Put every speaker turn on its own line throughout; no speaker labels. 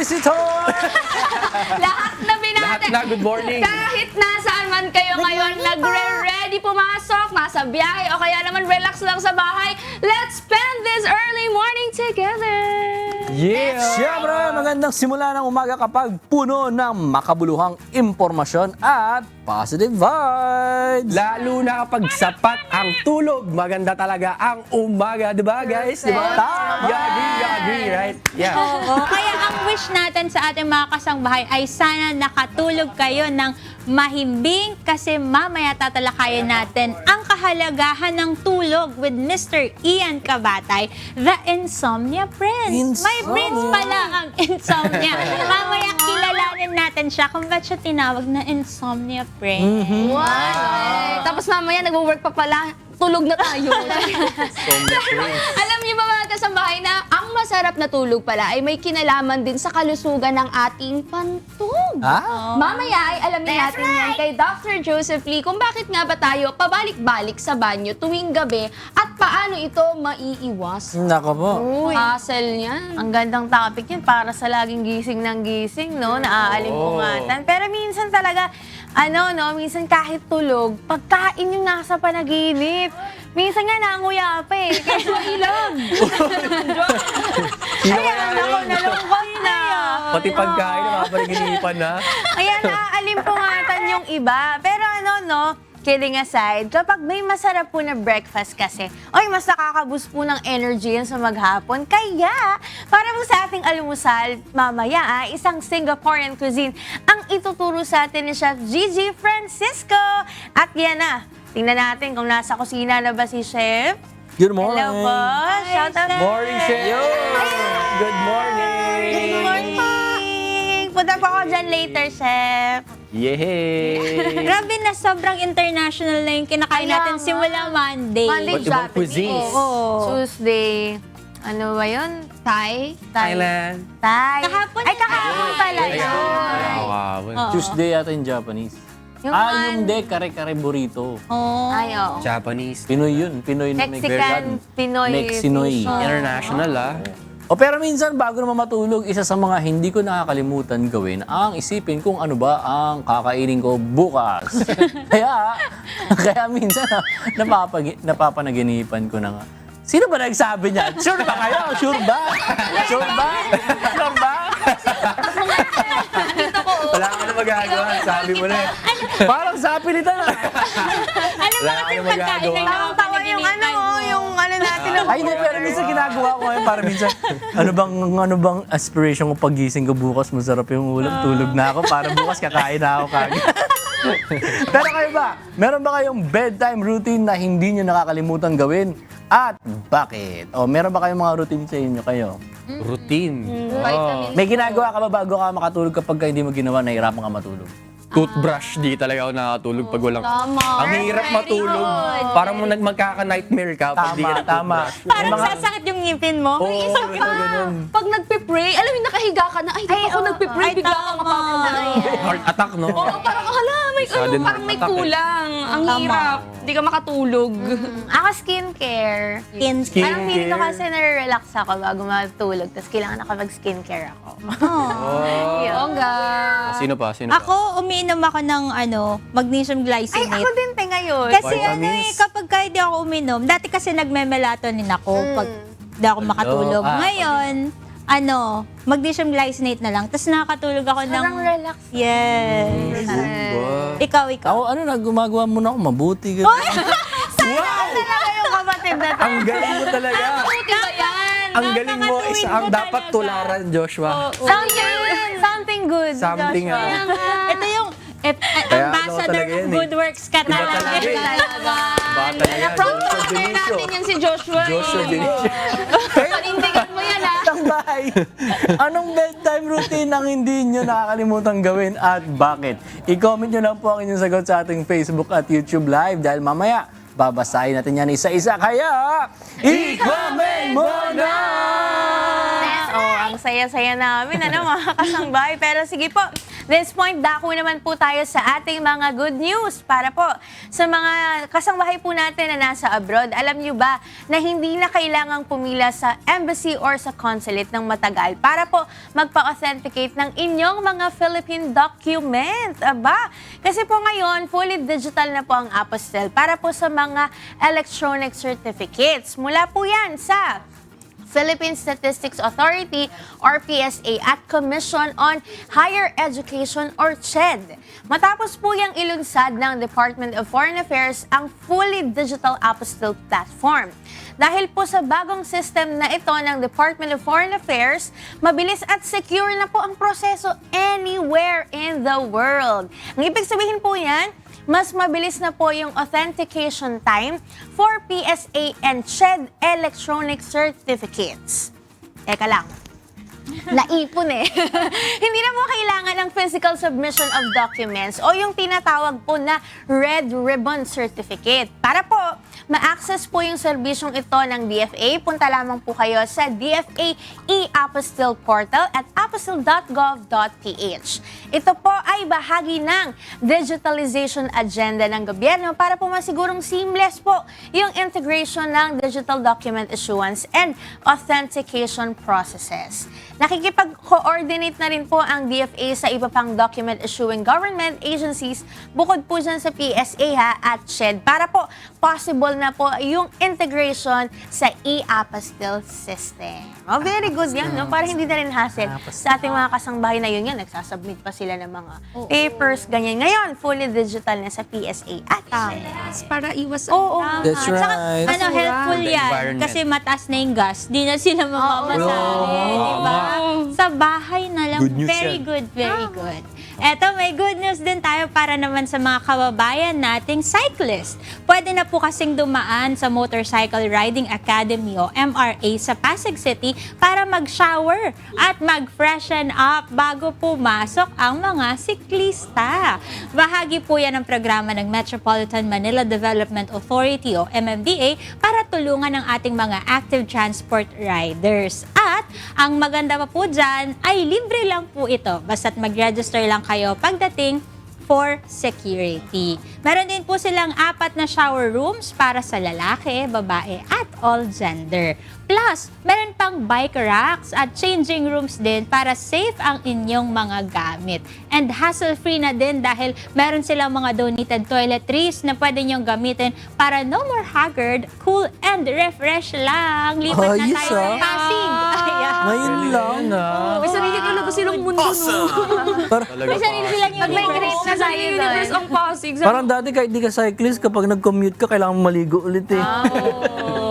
visitor!
Lahat na binati.
Lahat na, good morning.
Kahit nasaan man kayo ngayon, nagre-ready pumasok, nasa biyahe, o kaya naman relax lang sa bahay, let's spend this early morning together.
Yeah!
Siyempre, magandang simula ng umaga kapag puno ng makabuluhang impormasyon at positive vibes.
Lalo na kapag sapat ang tulog, maganda talaga ang umaga, di ba guys? Di ba?
Tama.
You agree, right? Yeah.
Oo, kaya ang wish natin sa ating mga kasangbahay ay sana nakatulog kayo ng mahimbing kasi mamaya tatalakayin natin ang kahalagahan ng tulog with Mr. Ian Cabatay, the Insomnia Prince. May
Insomnia.
prince pala ang insomnia. Mamaya kilalanin natin siya kung ba't siya tinawag na Insomnia Prince.
Wow! Tapos mamaya nagwo-work pa pala, tulog na tayo. Alam niyo ba mga kasambahay na ang masarap na tulog pala ay may kinalaman din sa kalusugan ng ating pantog.
Ha?
Mamaya ay alamin natin yan kay Dr. Joseph Lee kung bakit nga ba tayo pabalik-balik sa banyo tuwing gabi at paano ito maiiwas.
Nako po.
Hassle yan.
Ang gandang topic yun para sa laging gising ng gising, no? Naaaalimpungatan. Pero minsan talaga, minsan kahit tulog, pagkain yung nasa panaginip. Minsan nga nanguya pa eh. Kaya ilang. Ayan, ako, nalungkot na.
Pati pagkain, napapanaginipan na.
Kaya naalimpungatan yung iba. Pero kidding aside, kapag may masarap po na breakfast kasi, mas nakaka-boost po ng energy yan sa maghapon. Kaya, para po sa ating almusal, mamaya isang Singaporean cuisine ang ituturo sa atin ni Chef Gigi Francisco. At yan na, tingnan natin kung nasa kusina na ba si Chef.
Good morning.
Hello po. Shout out.
Morning, Chef! Good morning!
Good morning! Punta po ako dyan later, Chef.
Yay!
Grabe na sobrang international na yung kinakain
Kaya
natin
nga.
simula Monday.
Monday,
Iba't ibang
Japanese.
cuisines.
Tuesday. Ano ba yun?
Thai?
Thailand.
Thai.
Kahapon
Ay,
yun.
kahapon pala yun.
Wow.
Tuesday yata yung Japanese.
Yung
Yung de, kare-kare burrito.
Oh.
Ay, oo.
Japanese.
Pinoy yun. Pinoy na may
Mexican, Pinoy.
Mexinoy.
fusion.
International, ah.
O pero minsan bago naman matulog, isa sa mga hindi ko nakakalimutan gawin ang isipin kung ano ba ang kakainin ko bukas. kaya minsan napapanaginipan ko na nga. Sino ba nagsabi niya? Sure ba kayo? Sure ba? Sure ba? Sure ba?
Wala ka na magagawa. Sabi mo na eh.
Parang sapilitan na.
Ano
Wala
ba
ka
yung
na
pagkain
magagawa.
na
Parang tawa yung natin.
Ay, hindi, pero minsan ginagawa ko ngayon para minsan, ano bang aspiration ko pagising ko bukas, masarap yung ulam, tulog na ako, para bukas kakain na ako kagad. Pero kayo ba, meron ba kayong bedtime routine na hindi nyo nakakalimutan gawin? At bakit? O meron ba kayong mga routine sa inyo kayo?
Routine.
Vitamin.
May ginagawa ka ba bago ka makatulog kapag hindi mo ginawa, nahihirapan ka matulog?
Toothbrush, di talaga ako nakatulog pag walang...
Tama.
Ang hirap matulog. Parang mo magkaka-nightmare ka pag di ka
Tama.
nag-toothbrush.
Parang sasakit yung ngipin mo.
Oo, ganun.
Pag nagpe-pray, alam mo, nakahiga ka na, ay, di pa ako nagpe-pray, bigla kang mapapagod.
Heart attack, no?
Oo, parang,
Sudden
parang may
attack eh.
kulang. Ang hirap. Di ka makatulog.
Ako skincare. Parang feeling ko kasi nare-relax ako bago matulog. Tapos kailangan nakapag-skincare ako.
Bongga.
Sino pa? Sino pa?
Ako, umiinom ako ng magnesium
Ay,
glycinate.
ako din ngayon.
Kasi
Vitamins.
kapag hindi ako uminom, dati kasi nagme-melatonin ako pag di ako makatulog.
Ah,
Ngayon, magnesium glycinate na lang. Tapos nakakatulog ako ng...
Sobrang relax.
Yes. Ikaw.
Ako, gumagawa muna ako, mabuti.
Wow!
Talaga yung kapatid na to.
Ang galing mo talaga.
Buti ba yan?
Ang galing mo is ang dapat tularan, Joshua.
Something good.
Something,
Joshua.
Ito yung
Kaya
ambassador
talaga yan
of
eh.
good works ka
Iba
talaga.
talaga eh. Bata na yan.
Proud
Joshua
partner
Dionisio.
natin yan si Joshua.
Joshua Dionisio.
Panindigan mo yan, ha?
Tambay! Anong bedtime routine ang hindi nyo nakakalimutan gawin at bakit? I-comment nyo lang po ang inyong sagot sa ating Facebook at YouTube Live dahil mamaya babasahin natin yan isa-isa. Kaya, i-comment mo na!
Ang saya-saya namin, mga kasangbahay. Pero sige po, This point, dako naman po tayo sa ating mga good news para po sa mga kasangbahay po natin na nasa abroad. Alam nyo ba na hindi na kailangang pumila sa embassy or sa consulate ng matagal para po magpa-authenticate ng inyong mga Philippine document. Aba, kasi po ngayon, fully digital na po ang Apostel para po sa mga electronic certificates. Mula po yan sa Philippine Statistics Authority or PSA at Commission on Higher Education or CHED. Matapos po yung ilunsad ng Department of Foreign Affairs ang fully digital apostille platform. Dahil po sa bagong system na ito ng Department of Foreign Affairs, mabilis at secure na po ang proseso anywhere in the world. Ang ibig sabihin po yan, mas mabilis na po yung authentication time for PSA and CHED electronic certificates. Teka lang. Naipon eh. Hindi na po kailangan ng physical submission of documents o yung tinatawag po na Red Ribbon Certificate. Para po ma-access po yung serbisyong ito ng DFA, punta lamang po kayo sa DFA e-Apostille portal at apostille.gov.ph. Ito po ay bahagi ng digitalization agenda ng gobyerno para po masigurong seamless po yung integration ng digital document issuance and authentication processes. Nakikipag-coordinate na rin po ang DFA sa iba pang document issuing government agencies bukod po dyan sa PSA at CHED para po possible na po yung integration sa e-Apostille system. Oh, very good yan, no? Para hindi na rin hassle sa ating mga kasangbahay na yun yan. Nagsasubmit pa sila ng mga papers, ganyan. Ngayon, fully digital na sa PSA at CHED.
Para iwas
Oo.
That's
Tsaka,
right.
helpful
The
yan.
environment.
Kasi mataas na yung gas. Di na sila mamamasali. Di ba? Sa bahay na lang.
Good news
Very
yan.
good, very good. Eto, may good news din tayo para naman sa mga kababayan nating cyclist. Pwede na po kasing dumaan sa Motorcycle Riding Academy o MRA sa Pasig City para mag-shower at mag-freshen up bago pumasok ang mga siklista. Bahagi po yan ng programa ng Metropolitan Manila Development Authority o MMDA para tulungan ang ating mga active transport riders. At ang maganda pa po dyan ay libre lang po ito. Basta't mag-register lang kayo pagdating for security. Meron din po silang 4 na shower rooms para sa lalaki, babae at all gender. Plus, meron pang bike racks at changing rooms din para safe ang inyong mga gamit. And hassle-free na din dahil meron silang mga donated toiletries na pwede nyong gamitin para no more haggard, cool and refresh lang. Lipat na
Ayos,
tayo sa
ah.
Pasig. Ayan.
Ngayon lang.
May sarili talaga silang mundo, no?
May sarili silang
Pag may
universe.
grade na
Sa
tayo
universe
doon.
ang Pasig.
Parang dati kahit di ka cyclist, kapag nag-commute ka, kailangan maligo ulit eh.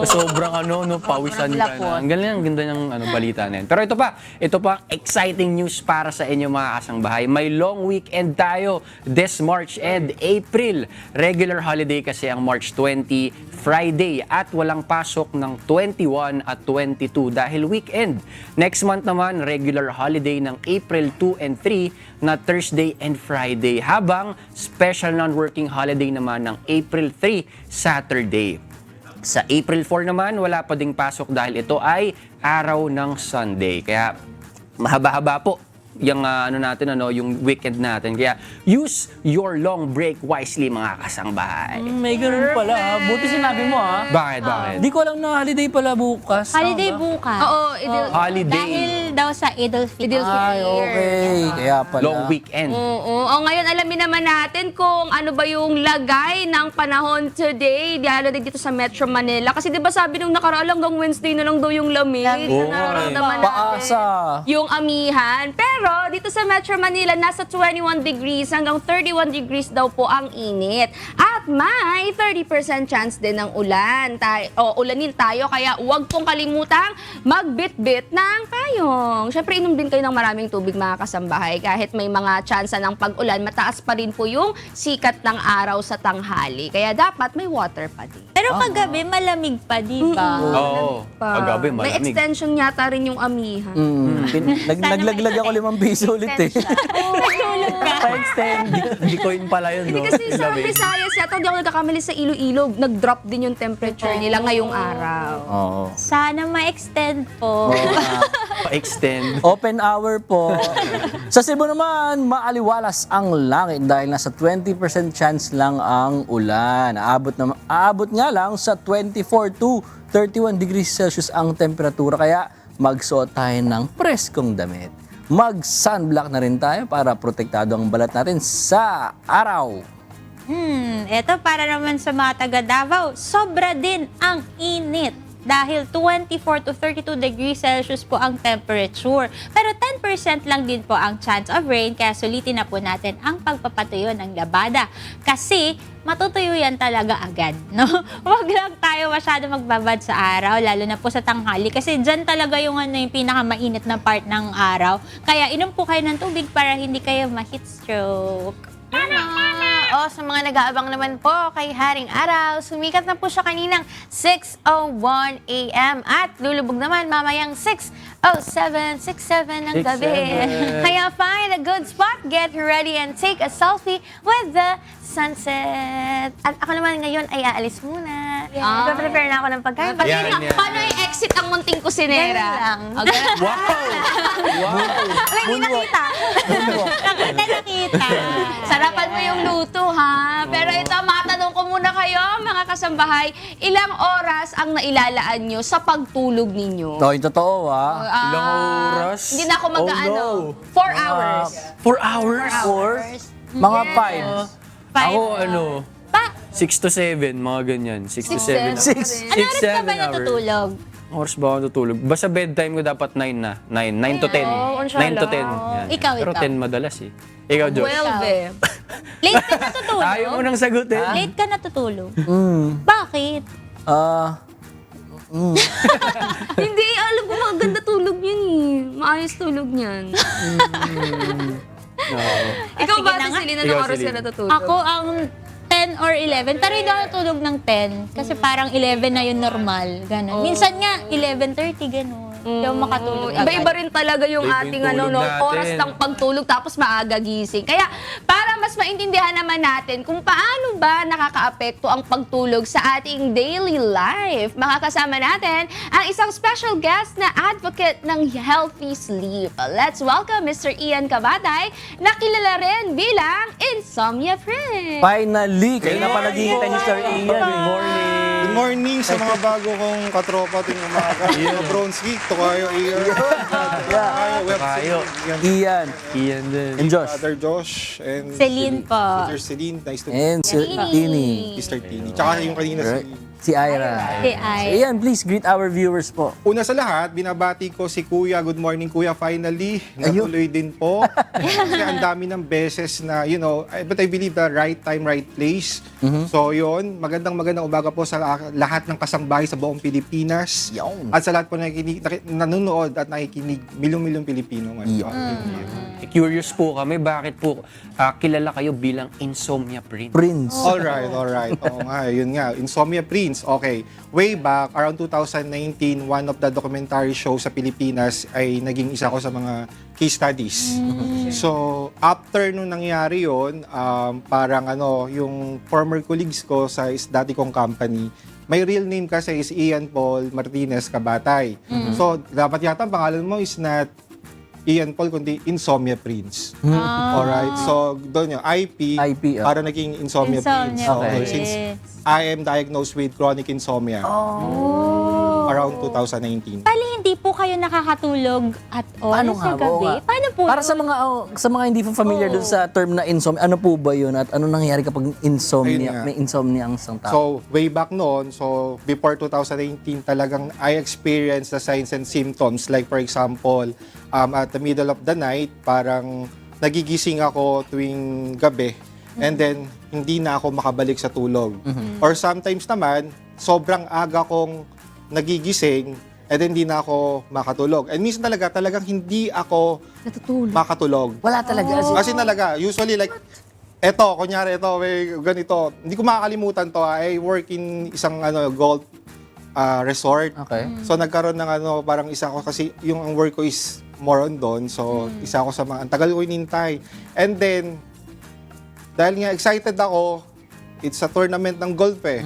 Sobrang pawisan ka na. Ang ganda ng balita na yan. Pero ito pa, exciting news para sa inyo mga kasangbahay. May long weekend tayo this March and April. Regular holiday kasi ang March 20, Friday. At walang pasok ng 21 at 22 dahil weekend. Next month naman, regular holiday ng April 2 and 3 na Thursday and Friday. Habang special non-working holiday naman ng April 3, Saturday. Sa April 4 naman, wala pa ding pasok dahil ito ay araw ng Sunday. Kaya mahaba-haba po yung yung weekend natin. Kaya use your long break wisely mga kasangbahay. May ganun pala ha. Buti sinabi mo ha.
Bakit?
Di ko alam na holiday pala bukas.
Holiday
Tama ba?
bukas.
Oo,
Holiday.
Dahil daw sa Idul Fitr.
Ay, okay. Kaya pala.
Long weekend.
Oo. O ngayon, alamin naman natin kung ano ba yung lagay ng panahon today, lalo dito sa Metro Manila. Kasi di ba sabi nung nakaraan hanggang Wednesday na lang daw yung lamig.
Oo,
Nararamdaman natin
Paasa.
yung amihan. Pero dito sa Metro Manila, nasa 21 degrees hanggang 31 degrees daw po ang init. At may 30% chance din ng ulan. Ulanin tayo, kaya huwag pong kalimutang magbit-bit ng payong. Siyempre, inom din kayo ng maraming tubig mga kasambahay. Kahit may mga tsansa ng pag-ulan, mataas pa rin po yung sikat ng araw sa tanghali. Kaya dapat may water pa din.
Pero paggabi, malamig pa, di ba?
Oo. Paggabi,
May
malamig.
extension yata rin yung amihan.
Naglaglag ako 5 piso ulit eh.
Natulog ka.
Pa-extend.
Hindi coin pala yun,
Hindi
no?
kasi sa
Lamig.
Visayas yata, hindi ako nagkakamali sa Iloilo, nag-drop din yung temperature nila ngayong araw.
Oo.
Sana ma-extend po.
Pa-extend.
Open hour po. Sa Cebu naman, maaliwalas ang langit dahil nasa 20% chance lang ang ulan. Aabot nga lang sa 24 to 31 degrees Celsius ang temperatura, kaya magsuot tayo ng preskong damit. Mag-sunblock na rin tayo para protektado ang balat natin sa araw.
Ito para naman sa mga taga Davao, sobra din ang init. Dahil 24 to 32 degrees Celsius po ang temperature. Pero 10% lang din po ang chance of rain, kaya sulitin na po natin ang pagpapatuyo ng labada. Kasi matutuyo yan talaga agad, no? Huwag lang tayo masyado magbabad sa araw, lalo na po sa tanghali. Kasi dyan talaga yung pinakamainit na part ng araw. Kaya inom po kayo ng tubig para hindi kayo ma-heat stroke.
O, sa mga nag-aabang naman po kay Haring Araw, sumikat na po siya kaninang 6:01 a.m. at lulubog naman mamayang 6:07 ng gabi.
6:07.
Kaya find a good spot, get ready, and take a selfie with the sunset. At ako naman ngayon ay aalis muna. Prepare na ako ng pagkain.
Yan, yan.
Paano yung exit ang munting kusinera?
Ganun lang.
Okay.
Wala, hindi nakita.
Nakita.
Sarapan mo yung luto, ha? Pero ito, matanong ko muna kayo, mga kasambahay, ilang oras ang nailalaan nyo sa pagtulog ninyo?
No, yung totoo,
Ilang oras?
Hindi na ako mag-ano.
Oh, no.
4 hours.
4 hours?
Mga 5.
Ako,
Pa,
6 to 7, mga ganyan. 6 to 7.
6.
ano oras ka ba
7 hours.
natutulog?
Oras ba ako natutulog? Basta bedtime ko dapat 9 na. 9 to 10. 9 to 10. Yan.
Ikaw,
Pero
ikaw.
10 madalas eh. Ikaw, Josh.
12 eh.
Late ka natutulog?
Ayaw mo nang sagutin.
Late ka natutulog? Bakit?
Hindi, alam ko maganda tulog yun eh. Maayos tulog niyan. Ikaw
sige
ba,
na nga.
Cecilina,
Ikaw,
ng oras ka
Celine.
natutulog?
Ako ang 10 or 11. Pero hindi ako natulog ng 10. Kasi parang 11 na yung normal. Ganon. Minsan nga, 11:30, ganon. Hindi ako makatulog agad.
Iba-iba rin talaga yung
Iba yung
ating
tulog natin.
oras ng pagtulog tapos maaga gising. Kaya para mas maintindihan naman natin kung paano ba nakakaapekto ang pagtulog sa ating daily life, makakasama natin ang isang special guest na advocate ng healthy sleep. Let's welcome Mr. Ian Cabatay, na kilala rin bilang Insomnia Friend.
Finally, kayo na pa naghihintay ni Sir Ian.
Good morning.
Good morning sa mga bago kong katropa ting umaga. Mga Bronski, Tokayo, Ian.
Tokayo.
Ian.
Iyan din.
And Josh.
Brother Josh and
Celine po.
Sister Celine, nice to meet
And Sir Tini.
you. Sister Tini. Tsaka yung kanina
Si Ira.
Si Ira.
So, Ian, please greet our viewers po.
Una sa lahat, binabati ko si Kuya. Good morning, Kuya. Finally, natuloy din po. Kasi ang dami ng beses na, but I believe the right time, right place. So yun, magandang umaga po sa lahat ng kasambahay sa buong Pilipinas.
Yun.
At sa lahat po nanonood at nakikinig, milyong-milyong Pilipino ngayon.
Curious po kami, bakit po kilala kayo bilang Insomnia Prince?
Prince.
Alright. Oo nga, yun nga. Insomnia Prince. Okay. Way back, around 2019, one of the documentary shows sa Pilipinas ay naging isa ko sa mga case studies. So, after nung nangyari yun, parang yung former colleagues ko sa dati kong company, may real name kasi is Ian Paul Martinez Cabatay. So, dapat yata ang pangalan mo is not Ian Paul, kundi Insomnia Prince. Alright, so doon yung IP, para naging Insomnia Prince.
Okay.
Since I am diagnosed with chronic insomnia around 2019.
Bali, hindi po kayo nakakatulog at all
Paano
sa
nga? Oo
gabi?
nga.
Paano po
Para
yun?
sa mga hindi po familiar dun sa term na insomnia, ano po ba yun at ano nangyayari kapag
Ayun nga.
may insomnia ang isang tao?
So, way back noon, so before 2019, talagang I experienced the signs and symptoms. Like for example, at the middle of the night, parang nagigising ako tuwing gabi and then hindi na ako makabalik sa tulog. Or sometimes naman, sobrang aga kong nagigising and then hindi na ako makatulog. And minsan talagang hindi ako makatulog.
Wala talaga.
Kasi talaga, usually like, kunyari may ganito. Hindi ko makakalimutan to. I work in isang golf resort.
Okay.
So nagkaroon ng parang isa ko kasi yung ang work ko is more on doon. So isa ako sa mga, ang tagal ko inintay. And then, dahil nga excited ako, it's a tournament ng golf eh.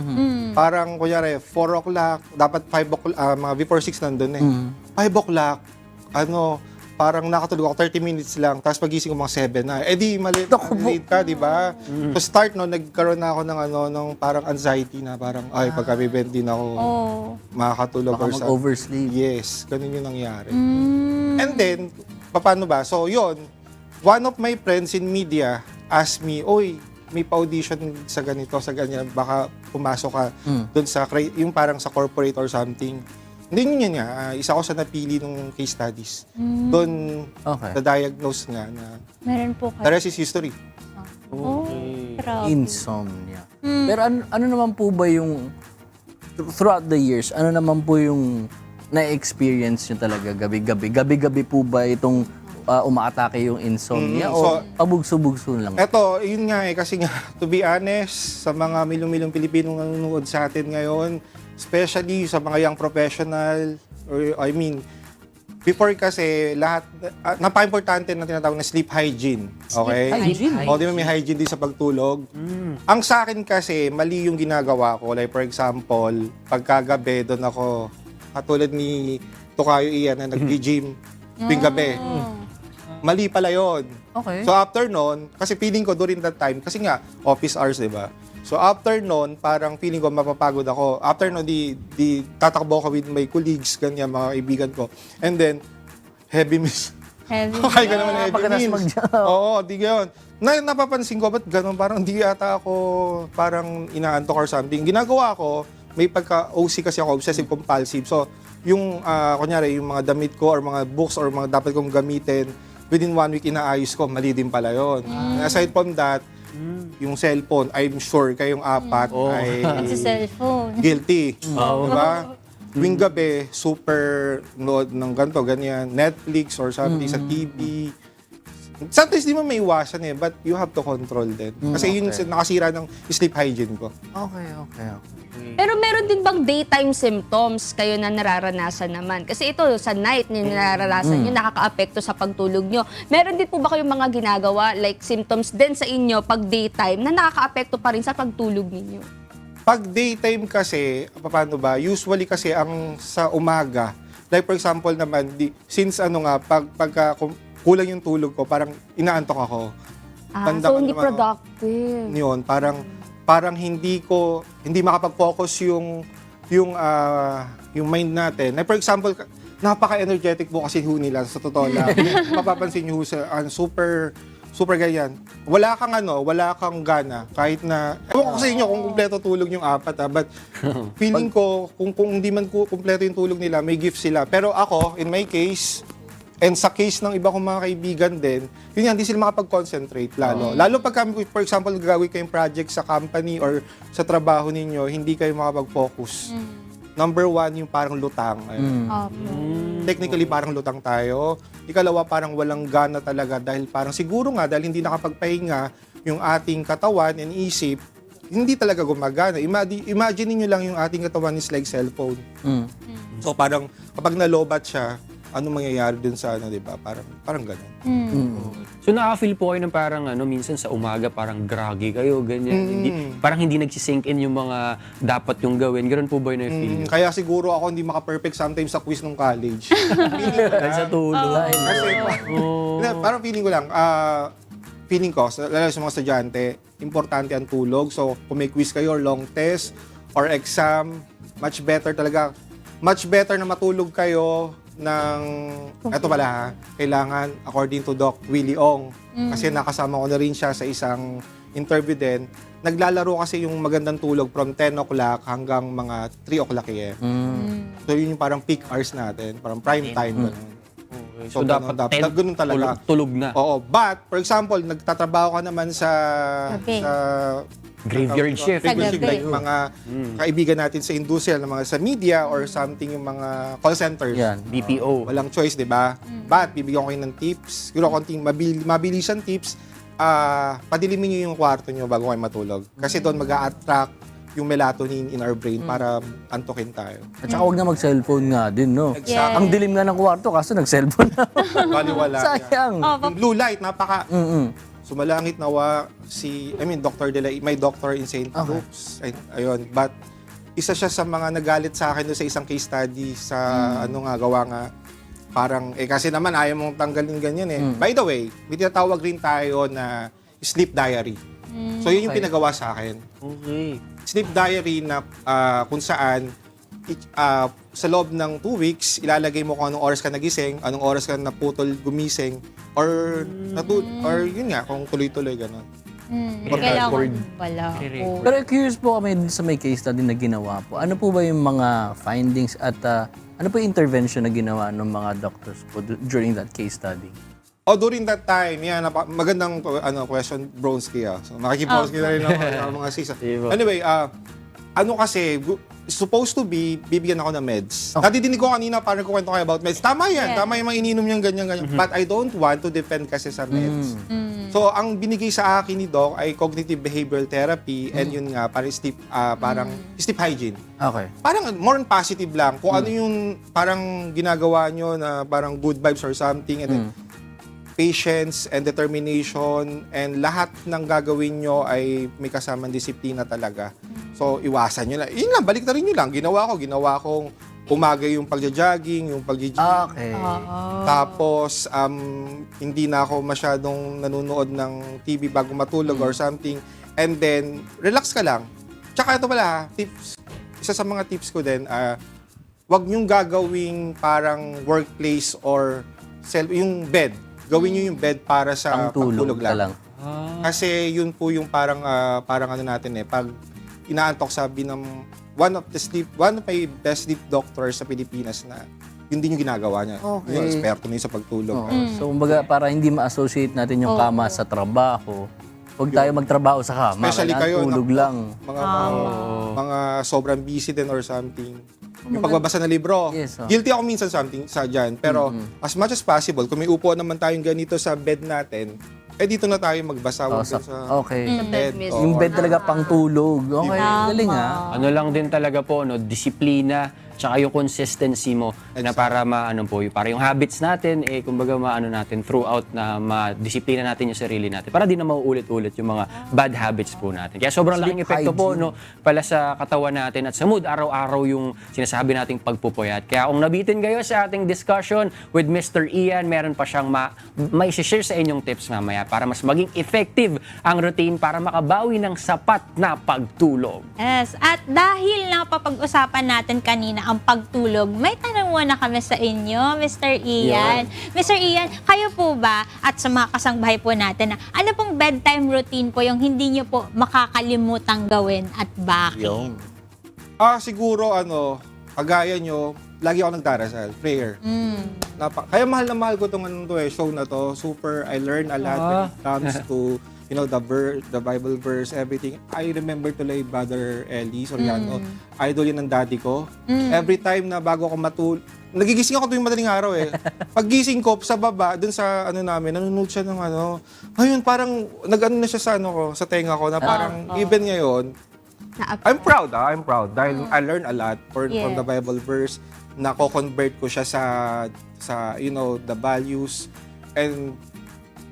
Parang kunyari, 4 o'clock, dapat 5 o'clock, mga before 6 nandun eh. 5 o'clock, parang nakatulog ako 30 minutes lang, tapos pagising ko mga 7 na. Eh di, late ka, di ba? So start, nagkaroon na ako ng parang anxiety na parang, ay, pagka-bed din ako makakatulog
Baka
or something.
mag-oversleep.
Yes, ganun yung nangyari. And then, paano ba? So, yun, one of my friends in media asked me, oy, may pa-audition sa ganito, sa ganyan, baka pumasok ka doon sa, yung parang sa corporate or something. Hindi yun nga, isa ko sa napili ng case studies. Doon,
Okay.
na-diagnose nga na
Meron po
the
kayo.
rest is history.
Grabe.
Insomnia. Pero ano naman po ba yung, throughout the years, ano naman po yung na-experience nyo talaga gabi-gabi? Gabi-gabi po ba itong umaatake yung insomnia o pabugso-bugso lang?
Eto, yun nga kasi nga, to be honest, sa mga milong-milong Pilipinong nanonood sa atin ngayon, especially sa mga young professional, or I mean, before kasi lahat, napaka-importante na tinatawag na sleep hygiene. Okay?
Hygiene?
O, di ba may hygiene din sa pagtulog? Ang sa akin kasi, mali yung ginagawa ko. Like for example, pagkagabi, doon ako, katulad ni Tokayo Ian na nag-gym tuwing gabi. Mali pala yun.
Okay.
So after nun, kasi feeling ko during that time, kasi nga, office hours, di ba? So after nun, parang feeling ko mapapagod ako. After nun, di tatakbo ko with my colleagues, ganyan, mga kaibigan ko. And then, heavy meals.
Heavy.
Okay ka naman heavy
pagkatapos
meals. Oo, di gayon. Napapansin ko, ba't ganun? Parang di ata ako parang inaantok or something. Ginagawa ko, may pagka-OC kasi ako, obsessive compulsive. So, yung, kunyari, yung mga damit ko or mga books or mga dapat kong gamitin, within 1 week inaayos ko, mali din pala yun. Aside from that, yung cellphone, I'm sure kayong apat ay
Sa cellphone.
guilty. Diba? Tuwing gabi, super nood ng ganito, ganyan, Netflix or something sa TV. Sometimes di mo may iwasan but you have to control din. Kasi yun nakasira ng sleep hygiene ko.
Okay.
Pero meron din bang daytime symptoms kayo na nararanasan naman? Kasi ito, sa night nyo nararanasan nyo, nakaka-apekto sa pagtulog nyo. Meron din po ba kayong mga ginagawa, like symptoms din sa inyo pag daytime, na nakaka-apekto pa rin sa pagtulog ninyo?
Pag daytime kasi, paano ba? Usually kasi ang sa umaga, like for example naman, since pagka kulang yung tulog ko, parang inaantok ako. Tanda
So
ko
hindi
naman,
productive.
Yun, parang hindi makapag-focus yung mind natin. Like for example, napaka-energetic po kasi nila sa totoo lang. Mapapansin niyo super ganyan. Wala kang gana kahit na ewan ko sa inyo kung kumpleto tulog yung apat but feeling ko kung hindi man kumpleto yung tulog nila, may gift sila. Pero ako, in my case, and sa case ng iba kong mga kaibigan din, yun yan, hindi sila makapag-concentrate lalo. Lalo pag, for example, gagawin kayong project sa company or sa trabaho ninyo, hindi kayo makapag-focus. Number 1, yung parang lutang. Technically, parang lutang tayo. Ikalawa, parang walang gana talaga dahil parang siguro nga, dahil hindi nakapagpahinga yung ating katawan and isip, hindi talaga gumagana. Imagine niyo lang yung ating katawan is like cellphone. So parang kapag nalobat siya, ano mangyayari dun sa di ba? Parang gano'n.
So nakaka-feel po kayo ng parang minsan sa umaga parang groggy kayo, ganyan. Parang hindi nagsisink in yung mga dapat yung gawin. Gano'n po ba yung na-feel?
Kaya siguro ako hindi maka-perfect sometimes sa quiz ng college.
Dahil sa tulog.
Kasi parang feeling ko, lalo sa mga estudyante, importante ang tulog. So kung may quiz kayo or long test or exam, much better na matulog kayo eto pala kailangan according to Doc Willie Ong kasi nakasama ko na rin siya sa isang interview din, naglalaro kasi yung magandang tulog from 10 o'clock hanggang mga 3 o'clock a.m. So yun yung parang peak hours natin, parang prime time ganun.
So dapat
ganun talaga.
Tulog na.
Oo, but for example, nagtatrabaho ka naman sa
Graveyard shift.
like mga kaibigan natin sa industriya, mga sa media or something, yung mga call centers.
Yan.
BPO.
Walang choice, di ba? But bibigyan ko kayo ng tips. Siguro konting mabilisan tips. Padilimin niyo yung kwarto niyo bago kayo matulog. Kasi doon mag-a-attract yung melatonin in our brain para antokin tayo.
At saka huwag na mag-cellphone nga din, no?
Exactly.
Ang dilim nga ng kwarto, kaso nag-cellphone na.
Baliwala.
Sayang.
Yung blue light, sumalangit nawa my doctor in St. Luke's. Ayun. But isa siya sa mga nagalit sa akin doon sa isang case study sa gawa nga parang, kasi naman ayaw mong tanggalin ganyan eh. By the way, may tinatawag rin tayo na sleep diary. So yun yung
Okay.
pinagawa sa akin.
Okay.
Sleep diary na kung saan sa loob ng 2 weeks, ilalagay mo kung anong oras ka nagising, anong oras ka naputol gumising, or yun nga, kung tuloy-tuloy gano'n.
Kailangan pala.
Pero curious po kami sa may case study na ginawa po. Ano po ba yung mga findings at ano po yung intervention na ginawa ng mga doctors po during that case study?
During that time, magandang question, Bronski. So, makikibronski na rin ako sa mga sisa. Anyway, supposed to be, bibigyan ako ng meds. Nadidinig ko kanina, parang kukwento kayo about meds. Tama yan, tama yung mga ininom niyang ganyan. But I don't want to depend kasi sa meds. So, ang binigay sa akin ni Doc ay cognitive behavioral therapy and yun nga, parang sleep hygiene.
Okay.
Parang more on positive lang. Kung ano yung parang ginagawa nyo na parang good vibes or something and then patience and determination and lahat ng gagawin nyo ay may kasamang disiplina talaga. So, iwasan nyo na. Yun lang, balik na rin nyo lang. Ginawa kong umaga yung pagja-jogging, yung pag-gym.
Okay.
Tapos, hindi na ako masyadong nanonood ng TV bago matulog or something. And then, relax ka lang. Tsaka ito pala, tips. Isa sa mga tips ko din, wag nyong gagawing parang workplace or yung bed. Gawin nyo yung bed para sa
Ang tulog
pagtulog
ka
lang.
lang.
Kasi yun po yung parang ano natin pag inaantok, sabi ng one of my best sleep doctors sa Pilipinas na yun din yung ginagawa niya.
Okay.
Yung eksperto na yun sa pagtulog.
So, kumbaga, para hindi ma-associate natin yung kama sa trabaho, huwag tayo magtrabaho sa kama.
Especially kayo,
tulog lang.
Mga sobrang busy din or something. Yung pagbabasa ng libro.
Yes,
Guilty ako minsan sa dyan. Pero as much as possible, kung may upuan naman tayong ganito sa bed natin, dito na tayo magbasa. Huwag dun sa
Okay.
bed.
Yung bed talaga pang tulog. Okay, galing
Ano lang din talaga po, disiplina, tsaka yung consistency mo na para para yung habits natin, kumbaga natin throughout na ma-disiplina natin yung sarili natin para di na mauulit-ulit yung mga bad habits po natin. Kaya sobrang laking epekto po pala sa katawan natin at sa mood, araw-araw yung sinasabi nating pagpupuyat. Kaya kung nabitin kayo sa ating discussion with Mr. Ian, meron pa siyang mai-share sa inyong tips mamaya para mas maging effective ang routine para makabawi ng sapat na pagtulog.
Yes, at dahil napapag-usapan natin kanina ang pagtulog, may tanong muna kami sa inyo, Mr. Ian. Mr. Ian, kayo po ba at sa mga kasangbahay po natin, ano pong bedtime routine po yung hindi nyo po makakalimutang gawin at bakit?
Siguro, kagaya nyo, lagi ako nagdarasal, prayer. Kaya mahal na mahal ko itong show na to. Super, I learn a lot when it comes to the Bible verse, everything. I remember tuloy Brother Eli Soriano. Idol yun ng daddy ko. Every time na bago ako nagigising ako tuwing madaling araw Paggising ko sa baba, dun sa namin, nanonood siya ng ayun, parang na siya sa tenga ko na parang even ngayon, I'm proud dahil I learn a lot from the Bible verse. Nako-convert ko siya sa the values and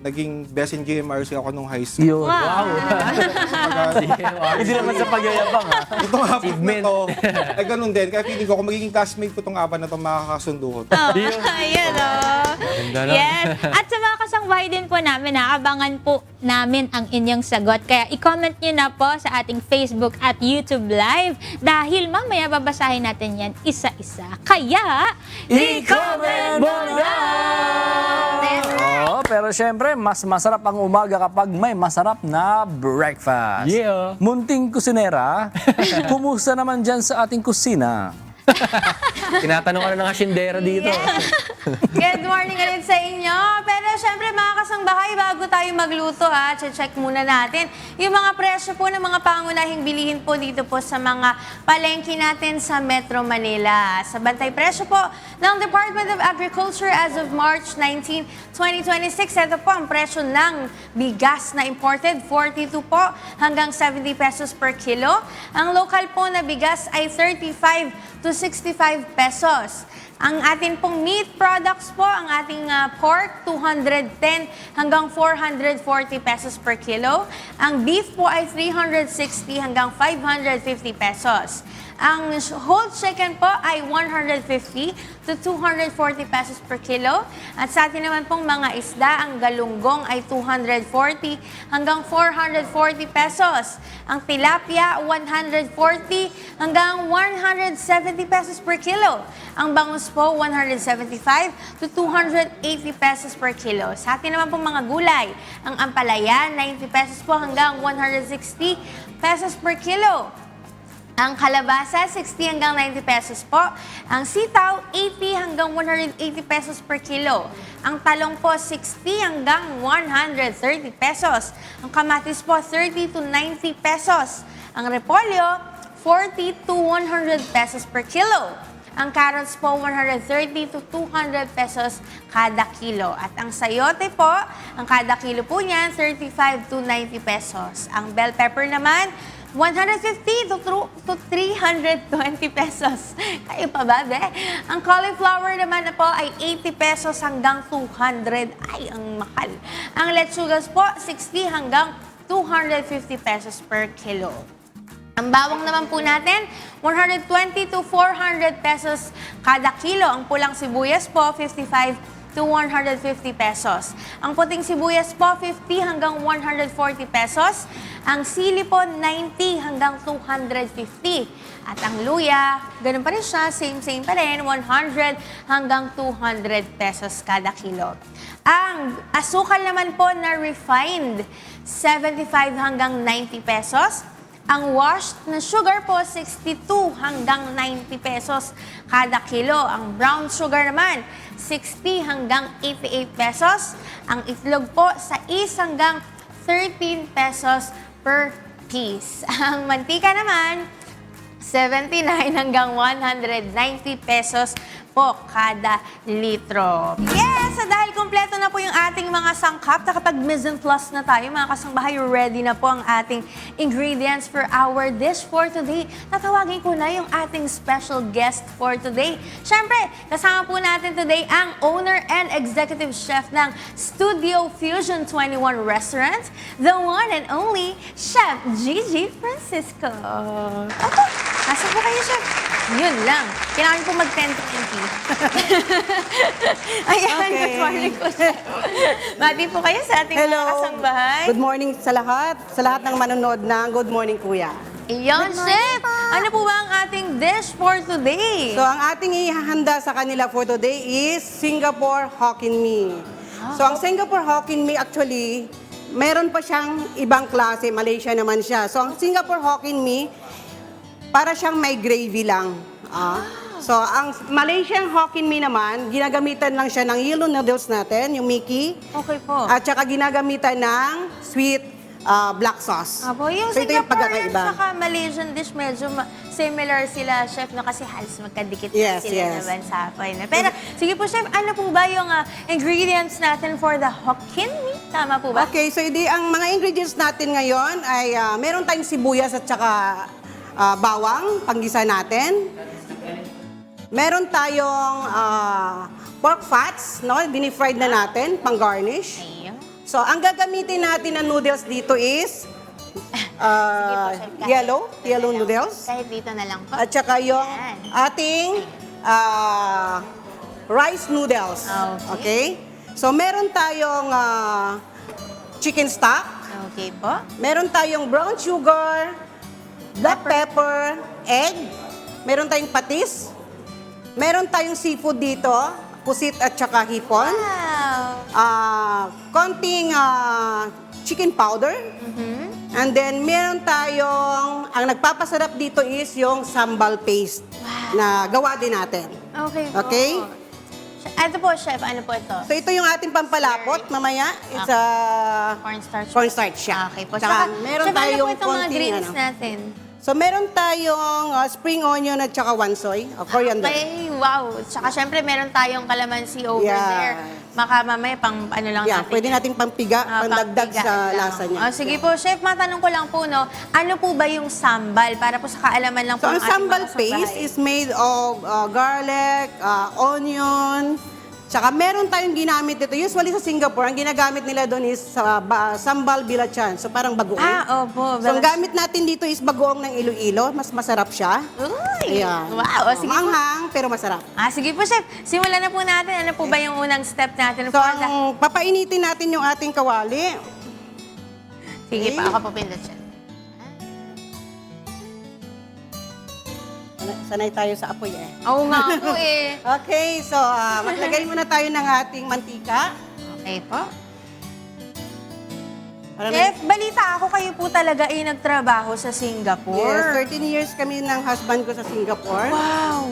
naging best in GMRC ako nung high school.
Yun. Wow. Hindi naman sa pagyayabang
Itong apat na to, ganun din. Kaya feeling ko, kung magiging classmate ko itong apat na to, makakasundo ko.
Ayan Yes. At sa mga kasangbahay din po namin, abangan po namin ang inyong sagot. Kaya i-comment nyo na po sa ating Facebook at YouTube Live dahil mamaya babasahin natin yan isa-isa. Kaya,
i-comment mo na! Pero syempre, mas masarap ang umaga kapag may masarap na breakfast.
Yeah.
Munting kusinera, kumusta naman dyan sa ating kusina?
Tinatanong ka na ng asyendera dito.
Good morning ulit sa inyo. Pero syempre mga kasangbahay, bago tayo magluto check muna natin yung mga presyo po ng mga pangunahing bilihin po dito po sa mga palengke natin sa Metro Manila. Sa bantay presyo po ng Department of Agriculture as of March 19, 2026, ito po ang presyo ng bigas na imported, 42 po hanggang 70 pesos per kilo. Ang local po na bigas ay 35 to 65 pesos. Ang atin pong meat products po, ang ating pork, 210 hanggang 440 pesos per kilo. Ang beef po ay 360 hanggang 550 pesos. Ang whole chicken po ay 150 to 240 pesos per kilo. At sa atin naman pong mga isda, ang galunggong ay 240 hanggang 440 pesos. Ang tilapia, 140 hanggang 170 pesos per kilo. Ang bangus po, 175 to 280 pesos per kilo. Sa atin naman pong mga gulay, ang ampalaya, 90 pesos po hanggang 160 pesos per kilo. Ang kalabasa, 60 hanggang 90 pesos po. Ang sitaw, 80 hanggang 180 pesos per kilo. Ang talong po, 60 hanggang 130 pesos. Ang kamatis po, 30 to 90 pesos. Ang repolyo, 40 to 100 pesos per kilo. Ang carrots po, 130 to 200 pesos kada kilo. At ang sayote po, ang kada kilo po niyan, 35 to 90 pesos. Ang bell pepper naman, 150 to 320 pesos. Kayo pa ba, be? Ang cauliflower naman na po ay 80 pesos hanggang 200. Ay, ang mahal. Ang lechugas po, 60 hanggang 250 pesos per kilo. Ang bawang naman po natin, 120 to 400 pesos kada kilo. Ang pulang sibuyas po, 55 to 150 pesos. Ang puting sibuyas po, 50 hanggang 140 pesos. Ang sili po, 90 hanggang 250. At ang luya, ganun pa rin siya, same pa rin, 100 hanggang 200 pesos kada kilo. Ang asukal naman po na refined, 75 hanggang 90 pesos. Ang washed na sugar po, 62 hanggang 90 pesos kada kilo. Ang brown sugar naman, 60 hanggang 88 pesos. Ang itlog po, 6 hanggang 13 pesos per piece. Ang mantika naman, 79 hanggang 190 pesos po kada litro. Yes! So dahil kompleto na po yung ating mga sangkap, nakapag-mise en place na tayo, mga kasangbahay, ready na po ang ating ingredients for our dish for today. Tatawagin ko na yung ating special guest for today. Siyempre, kasama po natin today ang owner and executive chef ng Studio Fusion 21 Restaurant, the one and only Chef Gigi Francisco. Okay, nasa po kayo, Chef? Yun lang. Kailangan po mag-10-20. Ayan,
Okay.
good morning po, Chef. Bati po kayo sa ating mga kasangbahay.
Good morning sa lahat ng manonood ng Good Morning Kuya.
Iyon, Chef. Ano po ba ang ating dish for today?
So, ang ating ihahanda sa kanila for today is Singapore Hokkien Mee. So, ang Singapore Hokkien Mee actually, meron pa siyang ibang klase, Malaysia naman siya. So, ang Singapore Hokkien Mee, para siyang may gravy lang. So, ang Malaysian Hokkien Mee naman, ginagamitan lang siya ng yellow noodles natin, yung Mickey.
Okay po.
At saka ginagamitan ng sweet black sauce.
Apo, yung
So, ito yung
Singaporean
pagkakaiba.
saka Malaysian dish, medyo similar sila, Chef, no? Kasi halos magkadikit
Yes,
sila
yes.
naman sa apoy. No? Pero, sige po, Chef, ano po ba yung ingredients natin for the Hokkien Mee? Tama po ba?
Okay, so ang mga ingredients natin ngayon ay meron tayong sibuyas at saka bawang, panggisa natin. Meron tayong pork fats, no? Dinifried na natin, pang garnish.
Ayun.
So, ang gagamitin natin na noodles dito is
Chef,
yellow noodles.
Kahit dito na lang po.
At saka yung
Yan.
ating rice noodles.
Okay.
So, meron tayong chicken stock.
Okay po.
Meron tayong brown sugar, black pepper, egg. Meron tayong patis. Meron tayong seafood dito, pusit at saka hipon.
Wow.
Konting chicken powder. And then meron tayong, ang nagpapasarap dito is yung sambal paste na gawa din natin.
Okay po.
Okay?
Ito po, Chef. Ano po ito?
So ito yung ating pampalapot mamaya. It's
Cornstarch.
cornstarch siya.
Okay po.
Tsaka
Tsaka,
meron
Chef, ano po
tayong
itong mga
konting
greens
ano.
natin?
So meron tayong spring onion at saka wansoy, coriander.
Okay, wow. Tsaka syempre meron tayong kalamansi over
Yeah.
there. Maka mamaya pang ano lang
Yeah,
natin.
pwede nating pampiga, pandagdag
pangpiga
sa
lang.
lasa niya.
Sige po, Chef, matanong ko lang po, no, ano po ba yung sambal? Para po sa kaalaman lang
So
po ng
ang
ating
sambal
mga
paste
kasambahay.
is made of garlic, onion, Tsaka meron tayong ginamit dito. Usually sa Singapore, ang ginagamit nila doon is sambal bilachan. So parang bagoong.
Opo.
So ang gamit natin dito is bagoong ng Iloilo. Mas masarap siya.
Uy!
Ayan.
Wow! Sige po.
Manghang, pero masarap.
Sige po, Chef. Simulan na po natin. Ano po ba yung unang step natin?
So ang papainitin natin yung ating kawali.
Sige
Okay.
pa, ako po pindot, Chef.
Sanay tayo sa apoy eh.
Oo nga po eh.
Okay, so maglagay muna tayo ng ating mantika.
Okay po.
Para
Chef, balita ako kayo po talaga ay nagtrabaho sa Singapore.
Yes, 13 years kami ng husband ko sa Singapore.
Wow!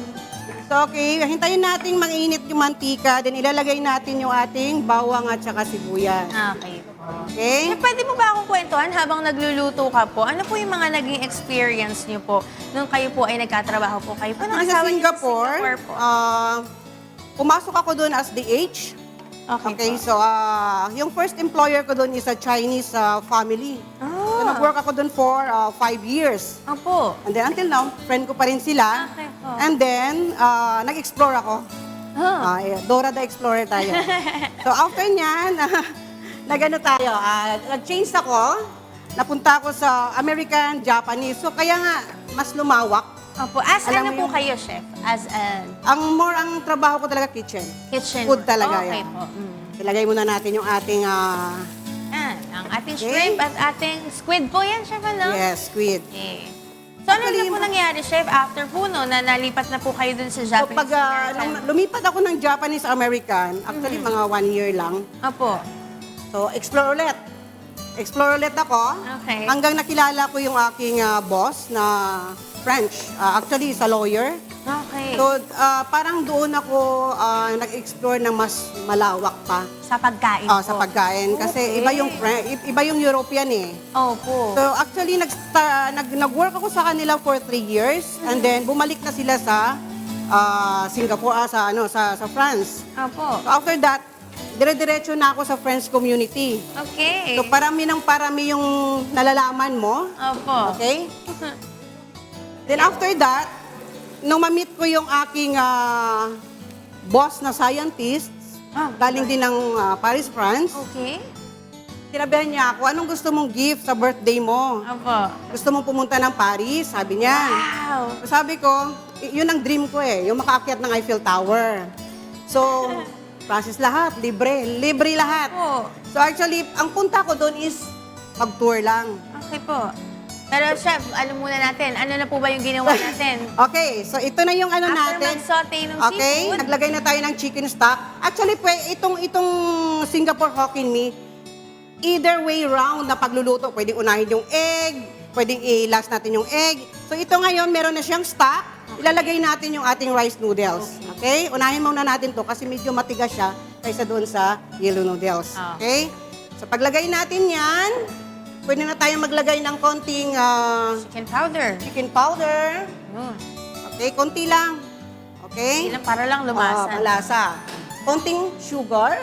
So okay, hintayin natin mainit yung mantika, then ilalagay natin yung ating bawang at saka sibuyas.
Okay po.
Okay?
Chef, pwede mo ba akong kwentuhan habang nagluluto ka po? Ano po yung mga naging experience niyo po nung kayo po ay nagkatrabaho po? Kayo po ng
Actually, sa
asawa niyo
Singapore,
po.
pumasok ako doon as DH. Okay, so yung first employer ko doon is a Chinese family. So nag-work ako doon for 5 years.
Opo.
And then until now, friend ko pa rin sila.
Okay po.
And then, nag-explore ako. Dora the Explorer tayo. So after nyan, nag-ano tayo, nag-change ako. Napunta ako sa American, Japanese. So kaya nga, mas lumawak.
Opo. As
Alam
ano
mo
po
yun?
kayo, Chef? As a
Ang trabaho ko talaga kitchen.
kitchen
Food
work.
talaga
Okay
yan.
po.
Ilagay muna natin yung ating,
Ang ating
Okay.
shrimp at ating squid po yan, Chef, ano?
yes, squid.
Okay. So ano na
Actually,
po nangyari, Chef, after po no, na nalipat na po kayo dun sa
So
Japanese
pag nung lumipat ako ng Japanese American, actually mga 1 year lang.
Opo.
So explore ulit. Explore ulit ako.
Okay.
Hanggang nakilala ko yung aking boss na French. Actually, is a lawyer.
Okay.
So parang doon ako nag-explore ng mas malawak pa
sa pagkain po.
sa pagkain. Kasi
Okay.
iba yung European eh.
Opo.
So actually, nag-work ako sa kanila for 3 years. And then bumalik na sila sa Singapore, sa France.
Opo.
So after that, dire-diretso na ako sa French community.
Okay.
So parami yung nalalaman mo.
Opo.
Okay? Then after that, nung ma-meet ko yung aking boss na scientist, galing din ng Paris, France,
Okay.
sinabihan niya ako, anong gusto mong gift sa birthday mo?
Opo.
Gusto mong pumunta ng Paris? Sabi niya.
Wow.
So sabi ko, yun ang dream ko yung makaakyat ng Eiffel Tower. So, process lahat, libre lahat.
Opo.
So actually, ang punta ko doon is mag-tour lang.
Okay po. Pero Chef, alam muna natin, ano na po ba yung ginawa natin?
Okay, so ito na yung ano
After
natin.
mag-saute ng
Okay,
seafood?
naglagay na tayo ng chicken stock. Actually, itong Singapore Hokkien Mee, either way round na pagluluto, pwedeng unahin yung egg, pwedeng i-last natin yung egg. So ito ngayon, meron na siyang stock. Ilalagay natin yung ating rice noodles. Okay? Unahin muna natin to kasi medyo matigas siya kaysa doon sa yellow noodles. Okay? So paglagay natin yan, pwede na tayong maglagay ng konting
Chicken powder.
chicken powder.
Yun.
Okay, konti lang. Okay?
Ilang para lang lumasan.
Malasa. Konting sugar.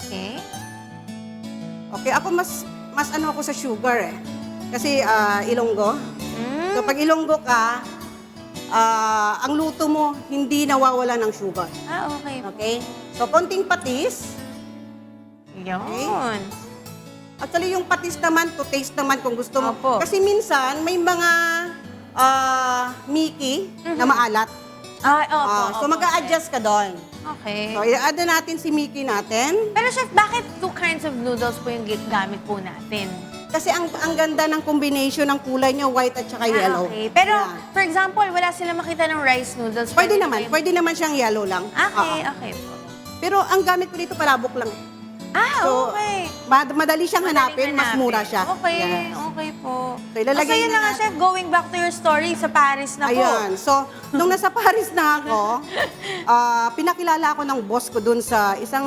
Okay.
Okay, ako mas ako sa sugar eh. Kasi Ilonggo. So pag Ilonggo ka, ang luto mo hindi nawawala ng sugar.
Okay.
Okay? So konting patis.
Yun.
Actually, yung patis naman, to taste naman kung gusto mo.
Opo.
Kasi minsan, may mga Mickey na maalat.
Opo.
So mag-a-adjust ka doon.
Okay.
So, i-add na natin si Mickey natin.
Pero Chef, bakit 2 kinds of noodles po yung gamit po natin?
Kasi ang ganda ng combination ng kulay niya, white at saka yellow.
Okay. Pero,
Yeah.
for example, wala silang makita ng rice noodles.
Pwede
naman.
pwede naman siyang yellow lang.
Okay,
Oo.
okay po.
Pero ang gamit ko dito palabok lang. So,
Okay.
Madali siyang hanapin, mas mura siya.
Okay,
Yes.
okay po.
So, ilalagay
So, yun
na
na nga,
natin.
Chef, going back to your story sa Paris na po.
Ayun. So, nung nasa Paris na ako, pinakilala ako ng boss ko dun sa isang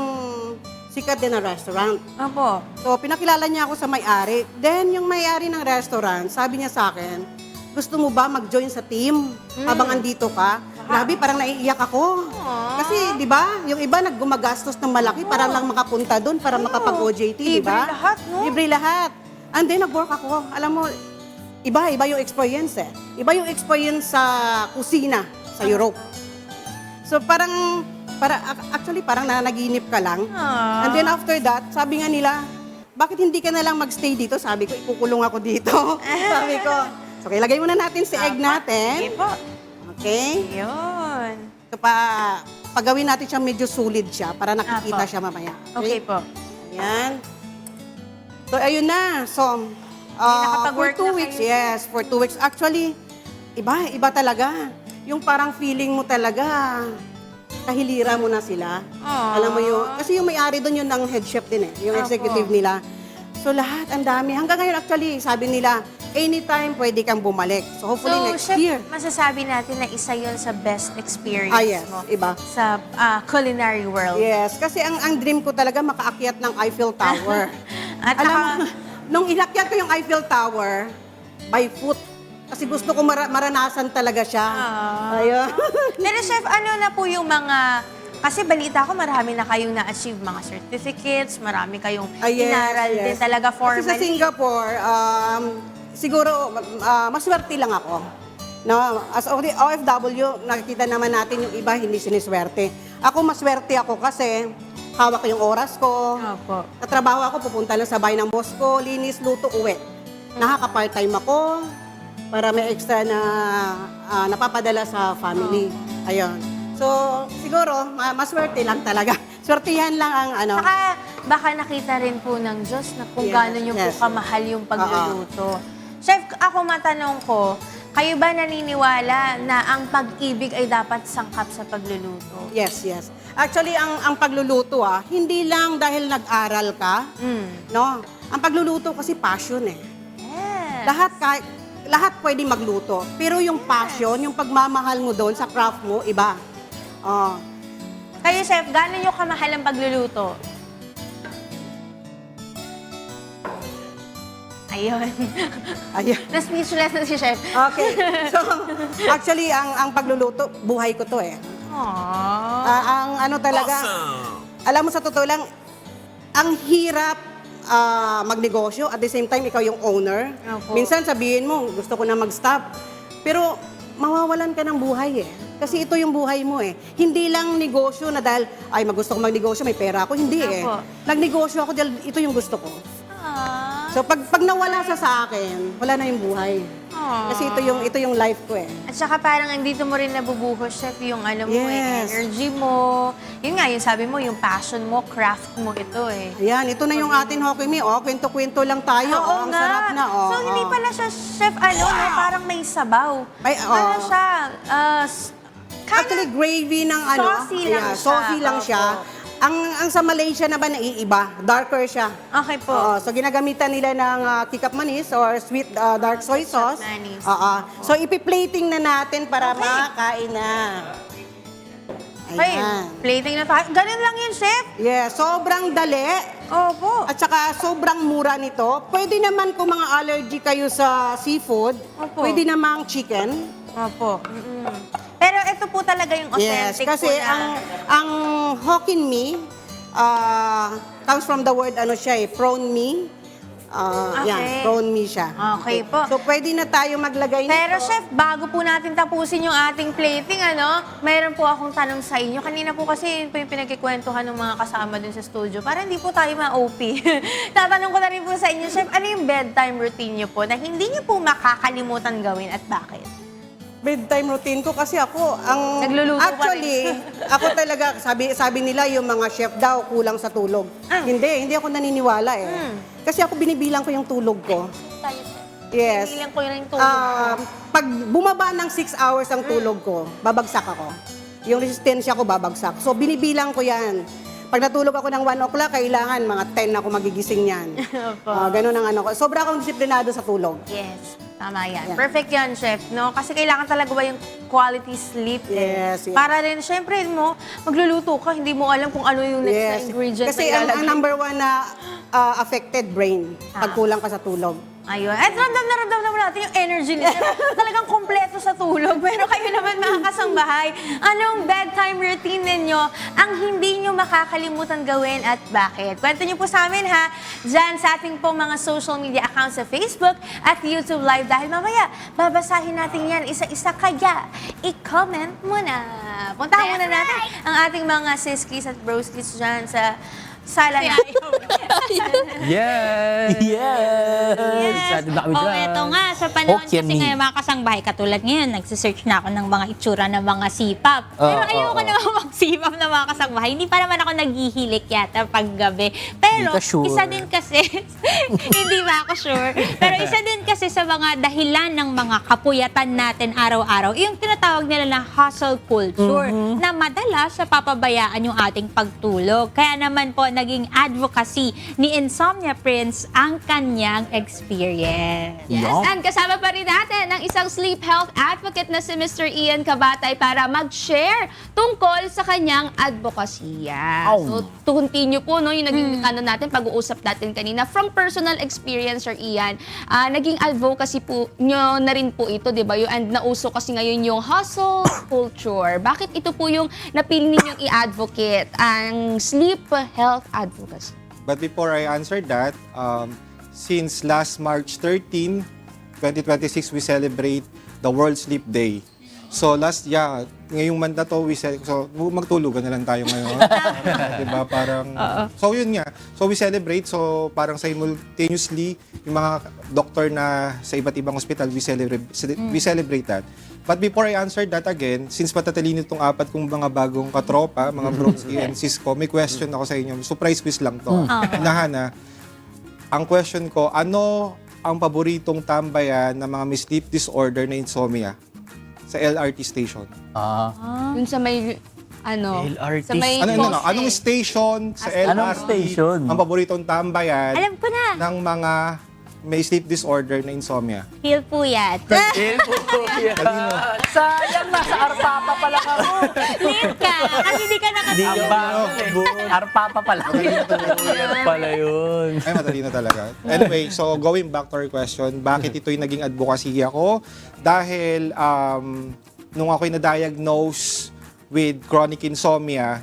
sikat din na restaurant.
Opo.
So, pinakilala niya ako sa may-ari. Then, yung may-ari ng restaurant, sabi niya sa akin, gusto mo ba mag-join sa team habang andito ka? Grabe, parang naiiyak ako. Kasi, di ba, yung iba naggumagastos ng malaki para lang makapunta doon, para makapag-OJT, di ba?
Libre lahat, no?
Libre lahat. And then, nag-work ako. Alam mo, iba yung experience eh. Iba yung experience sa kusina sa Europe. So, parang actually parang nanaginip ka lang. And then after that, sabi nga nila, bakit hindi ka na lang magstay dito? Sabi ko, ikukulong ako dito. Sabi ko, so ilagay muna natin si egg natin.
Okay po.
Okay?
Yun.
So pagawin natin siya medyo solid siya para nakikita
Apo.
siya mamaya.
Okay po.
Ayan. So ayun na. So for
nakapag-work
2
na
weeks,
kayo.
yes, for 2 weeks. Actually, iba talaga. Yung parang feeling mo talaga, kahilira mo na sila. Alam mo yun. Kasi yung may-ari doon yun ng head chef din eh. Yung executive nila. So lahat, ang dami. Hanggang ngayon actually, sabi nila, anytime pwede kang bumalik. So hopefully next
Chef,
year.
masasabi natin na isa yun sa best experience
Yes,
mo
iba.
sa culinary world.
Yes, kasi ang dream ko talaga makaakyat ng Eiffel Tower.
At
Alam
saka,
mo, nung inakyat ko yung Eiffel Tower, by foot, kasi gusto ko maranasan talaga siya. Ayun.
pero chef, ano na po yung mga, kasi balita ko marami na kayong na-achieve mga certificates, marami kayong inaral din talaga formally.
Kasi sa Singapore, siguro, maswerte lang ako. No, as OFW, nakikita naman natin yung iba hindi siniswerte. Ako maswerte ako kasi hawak ko yung oras ko.
Opo.
Sa trabaho ako, pupunta lang sa bahay ng boss ko, linis, luto, uwi. Nakaka-part-time ako para may extra na napapadala sa family. Ayun. So, siguro, maswerte lang talaga. Swertihan lang ang ano.
Saka, baka nakita rin po ng Diyos na kung
Yes,
gaano nyo po
yes.
kamahal yung pagluluto. Chef, ako matanong ko, kayo ba naniniwala na ang pag-ibig ay dapat sangkap sa pagluluto?
Yes, yes. Actually, ang pagluluto hindi lang dahil nag-aral ka, no? Ang pagluluto kasi passion eh.
Yes.
Lahat pwede magluto. Pero yung passion, yung pagmamahal mo doon sa craft mo, iba. Oh.
Kayo, Chef, gaano nyo kamahal ang pagluluto? Ayun.
Ayun.
Na-speechless na si Chef.
Okay. So, actually, ang pagluluto, buhay ko to eh.
Aww.
Ang ano talaga, alam mo sa totoo lang, ang hirap magnegosyo. At the same time, ikaw yung owner.
Opo.
Minsan sabihin mo, gusto ko na mag-stop. Pero mawawalan ka ng buhay eh. Kasi ito yung buhay mo eh. Hindi lang negosyo na dahil, ay gusto ko magnegosyo, may pera ako. Hindi eh.
Opo.
Nagnegosyo ako dahil ito yung gusto ko. So pag nawala sa akin, wala na yung buhay. Kasi ito yung life ko eh.
At saka parang andito mo rin nabubuhos, Chef, yung ano mo
Yes.
energy mo. Yun nga, yung sabi mo, yung passion mo, craft mo ito eh.
Ayan, ito na yung atin Hokkien Me. Kwento-kwento lang tayo.
Oo
Ang
nga.
sarap na.
So, hindi pala siya, Chef, no, parang may sabaw.
Ay,
Ano siya?
Actually, gravy ng
Saucy lang siya.
Saucy lang
Opo.
siya. Ang sa Malaysia naman naiiba. Darker siya.
Okay po.
Oo, so ginagamitan nila ng kikap manis or sweet dark soy sauce.
manis.
Oo. So ipi-plating na natin para makakain na.
Ay,
Ayan.
plating na tayo. Ganun lang yun, Chef.
Yeah, sobrang dali.
Opo.
At saka sobrang mura nito. Pwede naman kung mga allergy kayo sa seafood,
Opo.
pwede namang chicken.
Opo. Pero ito po talaga yung
Yes,
authentic
kasi
po na...
ang Hokkien Me comes from the word prawn me.
Okay.
Yan, prawn me siya.
Okay po.
So pwede na tayo maglagay
Pero
nito.
Chef, bago po natin tapusin yung ating plating, mayroon po akong tanong sa inyo. Kanina po kasi yun po yung pinagkikwentuhan ng mga kasama dun sa studio. Para hindi po tayo ma-OP. Tatanong ko na rin po sa inyo, Chef, ano yung bedtime routine nyo po na hindi nyo po makakalimutan gawin at bakit?
Bedtime routine ko kasi ako
Nagluluto pa
actually ako talaga sabi nila yung mga chef daw kulang sa tulog. Hindi ako naniniwala eh. Kasi ako binibilang ko yung tulog ko.
Tayo, Chef.
Yes.
Bilang ko yun yung tulog.
Pag bumaba ng 6 hours ang tulog ko, babagsak ako. Yung resistensya ko babagsak. So, binibilang ko yan. Pag natulog ako ng 1 o'clock, kailangan mga 10 ako magigising yan. Ganun ang ano ko. Sobra akong disiplinado sa tulog.
Yes, tama yan.
Yeah.
Perfect yan, Chef, no? Kasi kailangan talaga ba yung quality sleep
Yes, yes.
Para rin, syempre, magluluto ka, hindi mo alam kung ano yung next na ingredient
Kasi
na
ang
ilalagay.
number 1 na affected brain pag kulang ka sa tulog.
Ayun. At ramdam naman natin yung energy niya. Talagang kompleto sa tulog. Pero kayo naman mga kasambahay, anong bedtime routine ninyo ang hindi nyo makakalimutan gawin at bakit? Kwento nyo po sa amin ha, dyan sa ating pong mga social media accounts sa Facebook at YouTube Live dahil mamaya babasahin natin yan isa-isa kaya i-comment mo na. Puntahan muna natin ang ating mga siskis at broskis dyan sa sala na.
Yes!
Yes!
Excited na kami
Oh,
dyan.
eto nga, sa panahon
Okay,
kasi
me.
ngayon mga kasangbahay, katulad ngayon, nagsisearch na ako ng mga itsura ng mga sipap. Pero ayoko naman magsipap ng mga kasangbahay. Hindi pa naman ako naghihilik yata pag gabi. Pero
Hindi ka sure.
isa din kasi, hindi ba ako sure? Pero isa din kasi sa mga dahilan ng mga kapuyatan natin araw-araw, yung tinatawag nila na hustle culture, na madalas sa papabayaan yung ating pagtulog. Kaya naman po, naging advocacy ni Insomnia Prince ang kanyang experience.
Yes,
Yup.
and kasama pa rin natin ang isang sleep health advocate na si Mr. Ian Kabatay para mag-share tungkol sa kanyang advokasya.
Ow.
So, to continue po, no, yung naging natin, pag-uusap natin kanina, from personal experience, Sir Ian, naging advocacy po nyo na rin po ito, di ba? And nauso kasi ngayon yung hustle culture. Bakit ito po yung napili ninyong i-advocate, ang sleep health advocacy?
But before I answer that, since last March 13, 2026, we celebrate the World Sleep Day. So ngayong month na to, so magtulugan na lang tayo ngayon. Diba? Parang, so yun nga. So we celebrate, so parang simultaneously, yung mga doktor na sa iba't ibang hospital, we celebrate that. But before I answer that again, since matatalino itong apat kong mga bagong katropa, mga broski and Cisco, may question ako sa inyo. Surprise quiz lang to. Nahana, ang question ko, ano ang paboritong tambayan ng mga may sleep disorder na insomnia sa LRT station?
Yun sa may,
LRT.
sa may
Anong station sa LRT
Anong station?
ang paboritong tambayan
Alam ko na,
ng mga may sleep disorder na insomnia?
feel po yan.
Sayang, nasa Arpapa pala ako.
Late ka, kasi hindi ka nakatulog.
Ang bago eh. Arpapa pala. Yan pala yun.
Ay, matalino talaga. Anyway, so going back to our question, bakit ito'y naging advocacy ako? Dahil nung ako'y na-diagnose with chronic insomnia,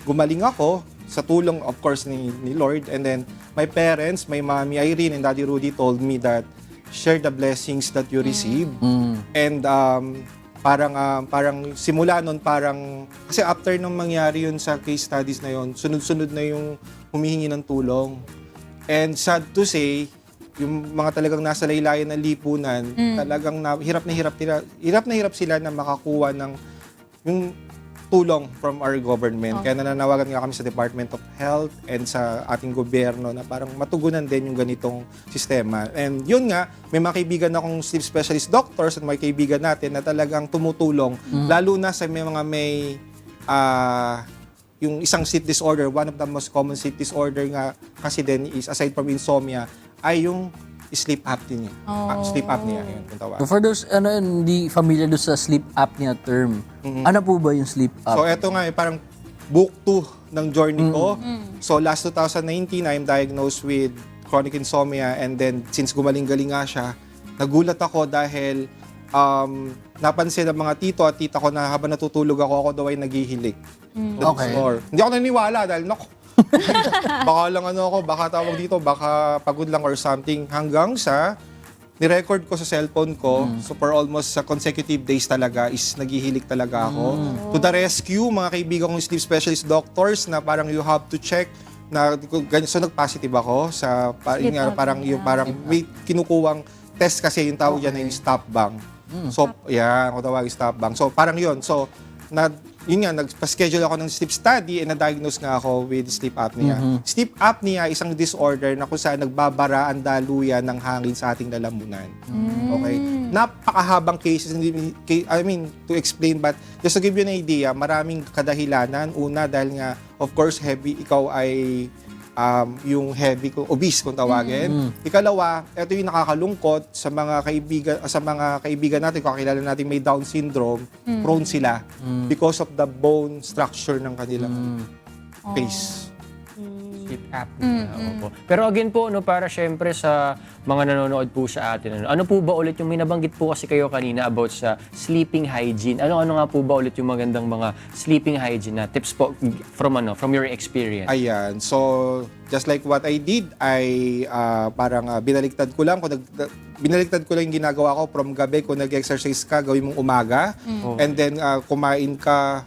gumaling ako sa tulong, of course, ni Lord. And then, my parents, my mommy Irene and Daddy Rudy told me that share the blessings that you receive. And parang simula nun, kasi after nung mangyari yun sa case studies na yun, sunod-sunod na yung humihingi ng tulong. And sad to say, yung mga talagang nasa laylayan ng lipunan, talagang hirap na hirap sila na makakuha ng yung tulong from our government. Kaya nananawagan nga kami sa Department of Health and sa ating gobyerno na parang matugunan din yung ganitong sistema. And yun nga, may mga kaibigan akong sleep specialist doctors at may kaibigan natin na talagang tumutulong, lalo na sa may yung isang sleep disorder. One of the most common sleep disorder nga kasi din is, aside from insomnia, ay yung sleep apnea. Sleep apnea, yun kung tawag.
For those hindi familiar doon sa sleep apnea term, ano po ba yung sleep
So
apnea?
eto nga, parang book 2 ng journey ko. So last 2019, I'm diagnosed with chronic insomnia, and then since gumaling-galing nga siya, nagulat ako dahil napansin ng mga tito at tita ko na habang natutulog ako daw ay naghihilik.
Okay.
Hindi ako naniniwala dahil baka lang baka tawag dito, baka pagod lang or something, hanggang sa ni-record ko sa cellphone ko. So for almost sa consecutive days talaga is naghihilik talaga ako. To the rescue, mga kaibigan kong sleep specialist doctors na parang you have to check na so nag-positive ako sa parang may kinukuwang test kasi yung tawag yan ay stop bang. So kung tawag stop bang. So parang yun. So yun nga, nagpa-schedule ako ng sleep study and na-diagnose nga ako with sleep apnea. Sleep apnea, isang disorder na kung saan nagbabara ang daluyan ng hangin sa ating lalamunan. Okay? Napakahabang cases, to explain, but just to give you an idea, maraming kadahilanan. Una, dahil nga, of course, ikaw ay yung heavy, obese kung tawagin. Ikalawa, ito yung nakakalungkot sa mga kaibigan natin, kung kakilala natin may Down syndrome, prone sila because of the bone structure ng kanilang face.
Sleep apnea. Opo. Pero again po, no, para syempre sa mga nanonood po sa atin, ano po ba ulit yung may nabanggit po kasi kayo kanina about sa sleeping hygiene? Ano nga po ba ulit yung magandang mga sleeping hygiene na tips po from your experience?
Ayan. So, just like what I did, parang binaliktad ko lang. Binaliktad ko lang yung ginagawa ko from gabi. Kung nag-exercise ka, gawin mong umaga. And then, kumain ka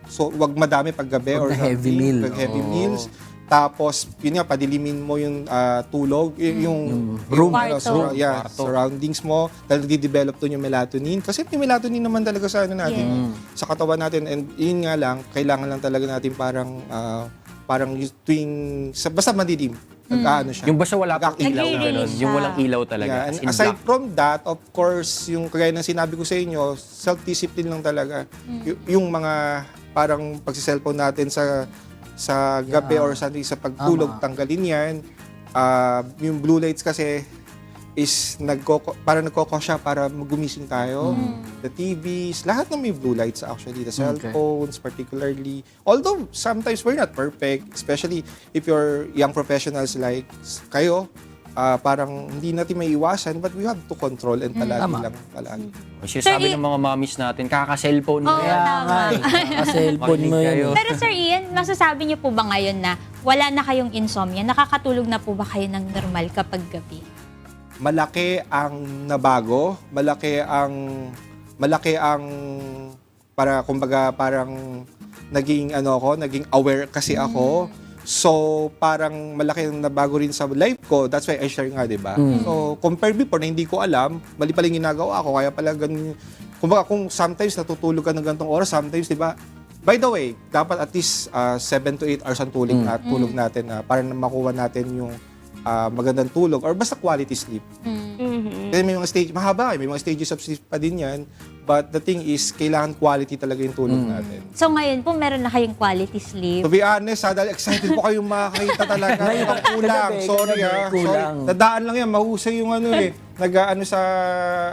so, wag madami pag gabi
Wag
or
na heavy
something,
meal.
pag heavy meals. Tapos, yun nga, padilimin mo yung tulog, yung
room.
Kwarto.
Surroundings mo. Dahil nagde-develop doon yung melatonin. Kasi yung melatonin naman talaga sa natin, sa katawan natin. And yun nga lang, kailangan lang talaga natin parang basta madidim. Nag-ano siya.
Yung basta wala pang ilaw,
Nag-i-release
ganun. Yung
siya.
walang ilaw talaga.
Yeah,
As
and
in
aside
black.
from that, of course, yung kagaya ng sinabi ko sa inyo, self-discipline lang talaga. Yung mga parang pagsi-cellphone natin sa gabi or sa pagtulog, tanggalin yan. Yung blue lights kasi is parang nagkoko siya para gumising tayo. The TVs, lahat na may blue lights actually. The cellphones particularly. Although sometimes we're not perfect, especially if you're young professionals like kayo, parang hindi natin may iwasan but we have to control and palagi.
Kasi sabi ng mga mommies natin, kaka-cellphone mo
Oo,
yan.
tama.
Cellphone mo
Makinig
yun.
kayo.
Pero Sir Ian, masasabi niyo po ba ngayon na wala na kayong insomnia? Nakakatulog na po ba kayo ng normal kapag gabi?
Malaki ang nabago, malaki ang kumbaga parang naging aware kasi ako. So parang malaki ang nabago rin sa life ko. That's why I share nga, 'di ba? So compared before na hindi ko alam, mali pala yung ginagawa ko kaya pala ganun. Kumbaga kung sometimes natutulog ka ng ganitong oras, sometimes 'di ba? By the way, dapat at least 7 to 8 hours ang tulog natin para makuha natin yung magandang tulog or basta quality sleep. Kasi may mga stage, mahaba may mga stages of sleep pa din yan. But the thing is, kailangan quality talaga yung tulog natin.
So ngayon po, meron na kayong quality sleep?
To be honest, dahil excited po kayong makakita talaga. Ang kulang, sorry
kulang.
Sorry. Dadaan lang yan, mahusay yung nag-ano sa,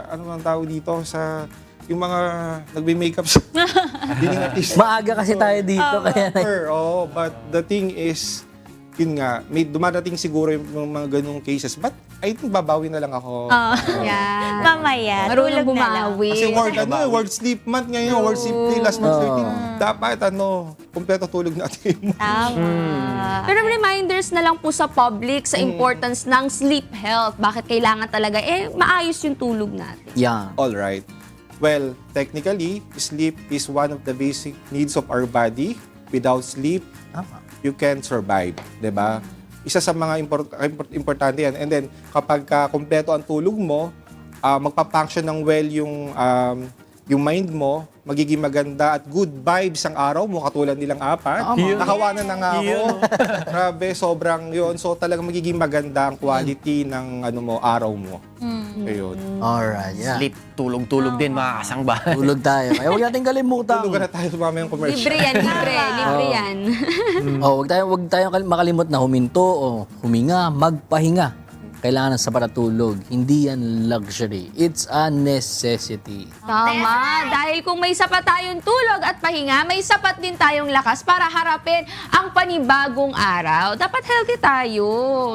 ano man tawag dito, sa yung mga nagbe-makeup sa leading artist.
Maaga kasi tayo dito, kaya
But the thing is, yun nga, may dumadating siguro yung mga ganung cases. But I think babawi na lang ako.
Yeah.
Mamaya,
Marunong
tulog na lang.
bumawi.
Kasi World Sleep Month ngayon, World Sleep Day, last month 13. Dapat kumpleto tulog natin.
Tama.
Pero reminders na lang po sa public sa importance ng sleep health. Bakit kailangan talaga, maayos yung tulog natin.
Yeah.
All right. Well, technically, sleep is one of the basic needs of our body. Without sleep, you can't survive, 'di ba? Isa sa mga importante yan. And then, kapag kompleto ang tulog mo, magpa-function ng well yung mind mo, magiging maganda at good vibes ang araw mo, katulad nilang apat. Nakawanan na nga ako. Grabe, sobrang yun. So, talagang magiging maganda ang quality ng araw mo. Ayun.
Alright, yeah.
Sleep, tulog din, mga kasangbahay.
Tulog tayo. Kaya huwag natin kalimutan.
Tulugan na tayo sa mamayang commercial.
Libre yan, libre yan.
Huwag tayong makalimot na huminto o huminga, magpahinga. Kailangan ng sapat na tulog. Hindi yan luxury. It's a necessity.
Tama. Dahil kung may sapat tayong tulog at pahinga, may sapat din tayong lakas para harapin ang panibagong araw. Dapat healthy tayo.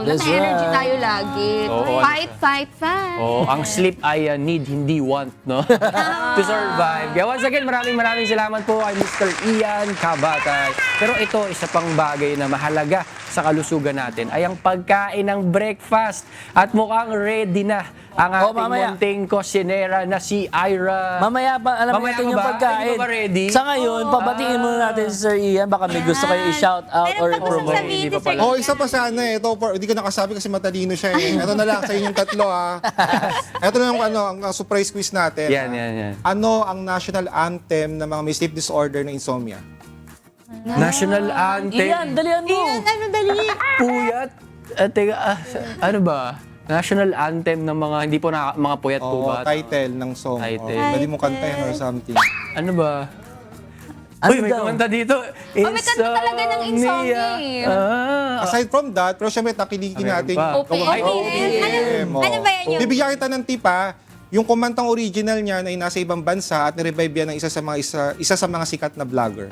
That's
Nasa energy
right.
tayo lagi.
Oo.
Fight.
Oh, ang sleep ay need, hindi want, no? To survive. Kaya once again, maraming salamat po kay Mr. Ian Cabatay. Pero ito, isa pang bagay na mahalaga sa kalusugan natin ay ang pagkain ng breakfast. At mukhang ready na ang ating
mamaya.
munting kosinera na si Ira.
Mamaya pa, alam
Mamaya
natin
ka
yung
ba?
pagkain.
Hindi ka ba ready?
Sa ngayon, pabatiin muna natin si Sir Ian. Baka may gusto kayo i-shout out
Meron
or
pa gusto
i-promote.
sabihin
Hindi
si
pa
Sir
pala.
Oh, isa pa sana ito. Hindi ko nakasabi kasi matalino siya eh. Ito na lang sa inyong tatlo Ito na yung ang surprise quiz natin.
Yan.
Ano ang national anthem ng mga may sleep disorder na insomnia?
National anthem.
Ian, dalian mo.
Ano dali?
Puyat. Ano ba? National anthem ng mga, hindi po mga puyat po ba?
Title ng song.
Title.
Pwede mo kantahin or something.
Ano ba?
Ano
Uy, may
daw?
kumanta dito.
may kanta talaga ng insomnia eh.
Aside from that, pero syempre nakiligin natin.
pa?
OPM.
Ano ba yan yung...
Bibigyan kita ng tip yung kumantang original niya ay nasa ibang bansa at nirevive yan ng isa sa mga sikat na vlogger.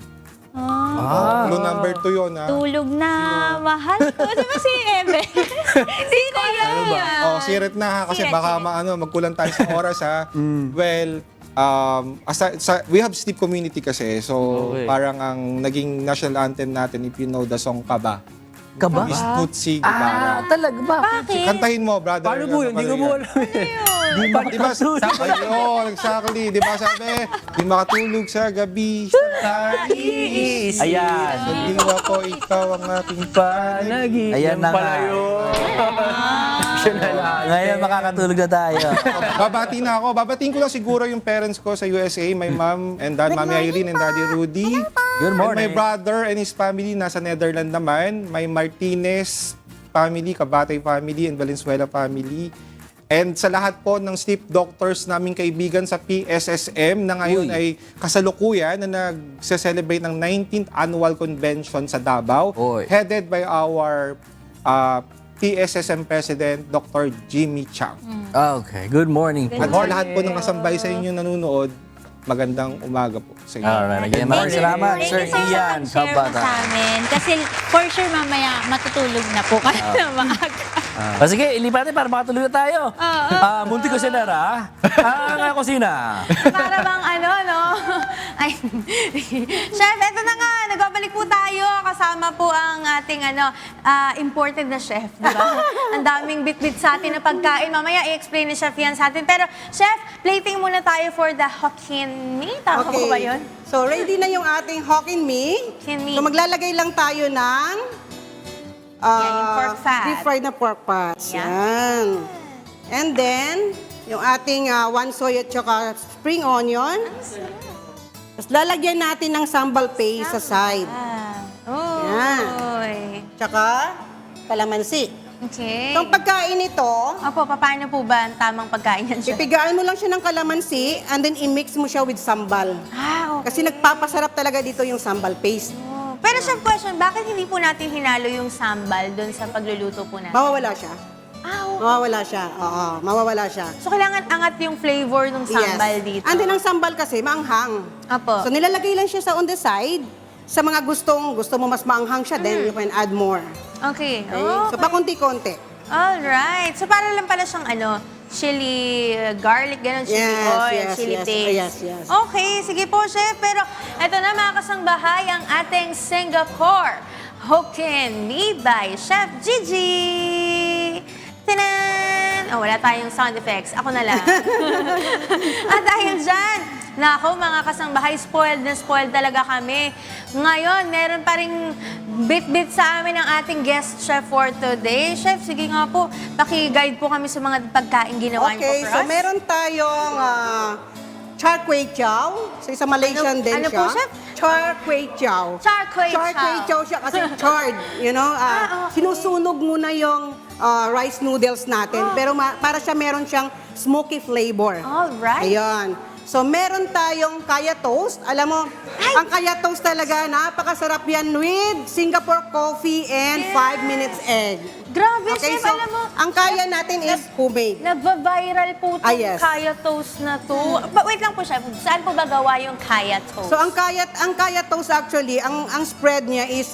Clue number 2 yun, ha?
Tulog na mahal ko. Di ba si Ebe? Hindi ko alam yan.
Sirit na, ha? Kasi
Sirit,
baka
sirit.
magkulang tayo sa oras, ha? Well, we have sleep community kasi. So,
Okay.
parang ang naging national anthem natin, if you know the song Kaba,
Kaba?
is Tutsi Gibara.
Talaga ba?
Bakit?
Kantahin mo, brother.
Paano po yun? Hindi ko po alam.
Di ba, exactly. Di ba sabi, di makatulog sa gabi, sa nais.
Ayan.
Sa diwa ko, ikaw ang aking
Panagin.
Ayan na
pala
nga.
yun. Siya na lang.
Ngayon makakatulog na tayo.
Babati na ako. Babatiin ko lang siguro yung parents ko sa USA, my mom and dad, Mami Irene and Daddy Rudy.
Good
And my
morning.
brother and his family nasa Netherlands naman. My Martinez family, Kabatay family, and Valenzuela family. And sa lahat po ng sleep doctors naming kaibigan sa PSSM na ngayon ay kasalukuyan na nagse-celebrate ng 19th Annual Convention sa Davao,
Oy.
headed by our PSSM President, Dr. Jimmy Chang.
Okay, good morning po.
At sa lahat po ng kasambay sa inyo nanonood, magandang umaga po sa inyo.
Alright, again, maraming salamat,
Thank
Sir
you, sir,
Ian
sa pag-share
Kabata.
sa amin. Kasi for sure mamaya matutulog na po kayo na maaga.
Sige, ilipat natin para makatulog na tayo. Munti ko sinara. Ang kusina.
Para bang no? Ay, Chef, eto na nga, nagbabalik po tayo. Kasama po ang ating imported na chef, di ba? Ang daming bit-bit sa atin na pagkain. Mamaya i-explain ni Chef yan sa atin. Pero, Chef, plating muna tayo for the Hokkien mee. Tama po ba yun?
So, ready na yung ating Hokkien mee.
Hokkien mee.
So, maglalagay lang tayo ng
yung pork fat.
deep fried na pork fats.
Yeah.
Yan. And then, yung ating one soy at saka spring onion. Tapos lalagyan natin ng sambal paste sa side.
Oy.
Tsaka kalamansi.
Okay.
So, ang pagkain ito,
Opo, paano po ba ang tamang pagkain yan, Chef?
pipigaan mo lang siya ng kalamansi and then i-mix mo siya with sambal.
Okay.
Kasi nagpapasarap talaga dito yung sambal paste.
Pero Chef, question, bakit hindi po natin hinalo yung sambal doon sa pagluluto po natin?
Mawawala siya.
Okay.
Mawawala siya. Oo, mawawala siya.
So, kailangan angat yung flavor ng sambal dito.
And then ang sambal kasi, maanghang.
Apo.
So nilalagay lang siya sa on the side. Sa mga gusto mo mas maanghang siya, then you can add more.
Okay.
Okay? So pakunti-konti.
Alright. So, para lang pala siyang chili garlic, ganun, chili
Yes,
oil,
yes,
chili
yes.
paste.
Yes, yes.
Okay, sige po, Chef. Pero eto na mga kasangbahay, ang ating Singapore Hokkien mee by Chef Gigi. Tinan! Oh, wala tayong sound effects. Ako na lang. At dahil dyan, nako mga kasangbahay, spoiled na spoiled talaga kami. Ngayon, meron pa ring bit-bit sa amin ang ating guest chef for today. Chef, sige nga po, paki-guide po kami sa mga pagkain ginawa niyo
Okay,
po for
so
us.
meron tayong char kway chow. So isa Malaysian din
ano
siya.
po, Chef?
Char kway chow.
Char kway
Char kway
chow.
chow siya kasi charred. You know,
Okay.
sinusunog muna yung rice noodles natin. Pero para siya meron siyang smoky flavor.
Alright.
Ayun. So, meron tayong kaya toast. Alam mo, ang kaya toast talaga, napakasarap yan with Singapore coffee and 5 minutes egg.
Grabe,
Okay,
Chef,
so,
alam mo,
ang kaya natin is homemade.
nagva-viral po itong
Yes.
kaya toast na to. Wait lang po, Chef. Saan po ba gawa yung kaya toast?
So, ang kaya toast actually, ang spread niya is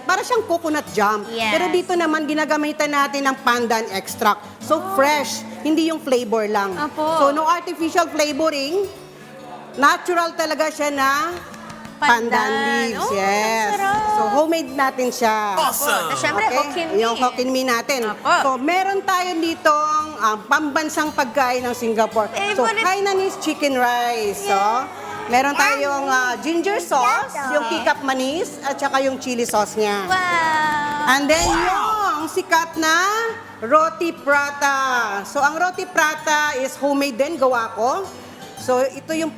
para siyang coconut jam.
Yes.
Pero dito naman, ginagamitan natin ng pandan extract. So, fresh, hindi yung flavor lang.
Apo.
So, no artificial flavoring. Natural talaga siya na pandan leaves.
Oh,
Yes.
sarap.
So, homemade natin siya.
At syempre, Hokkien mee.
Yung Hokkien mee natin.
Apo.
So, meron tayo ditong pambansang pagkain ng Singapore. So,
Favorite.
Hainanese chicken rice. So, meron tayong ginger sauce, yung kikap manis, at saka yung chili sauce niya.
Wow!
And then yung sikat na roti prata. So, ang roti prata is homemade din, gawa ko. So, ito yung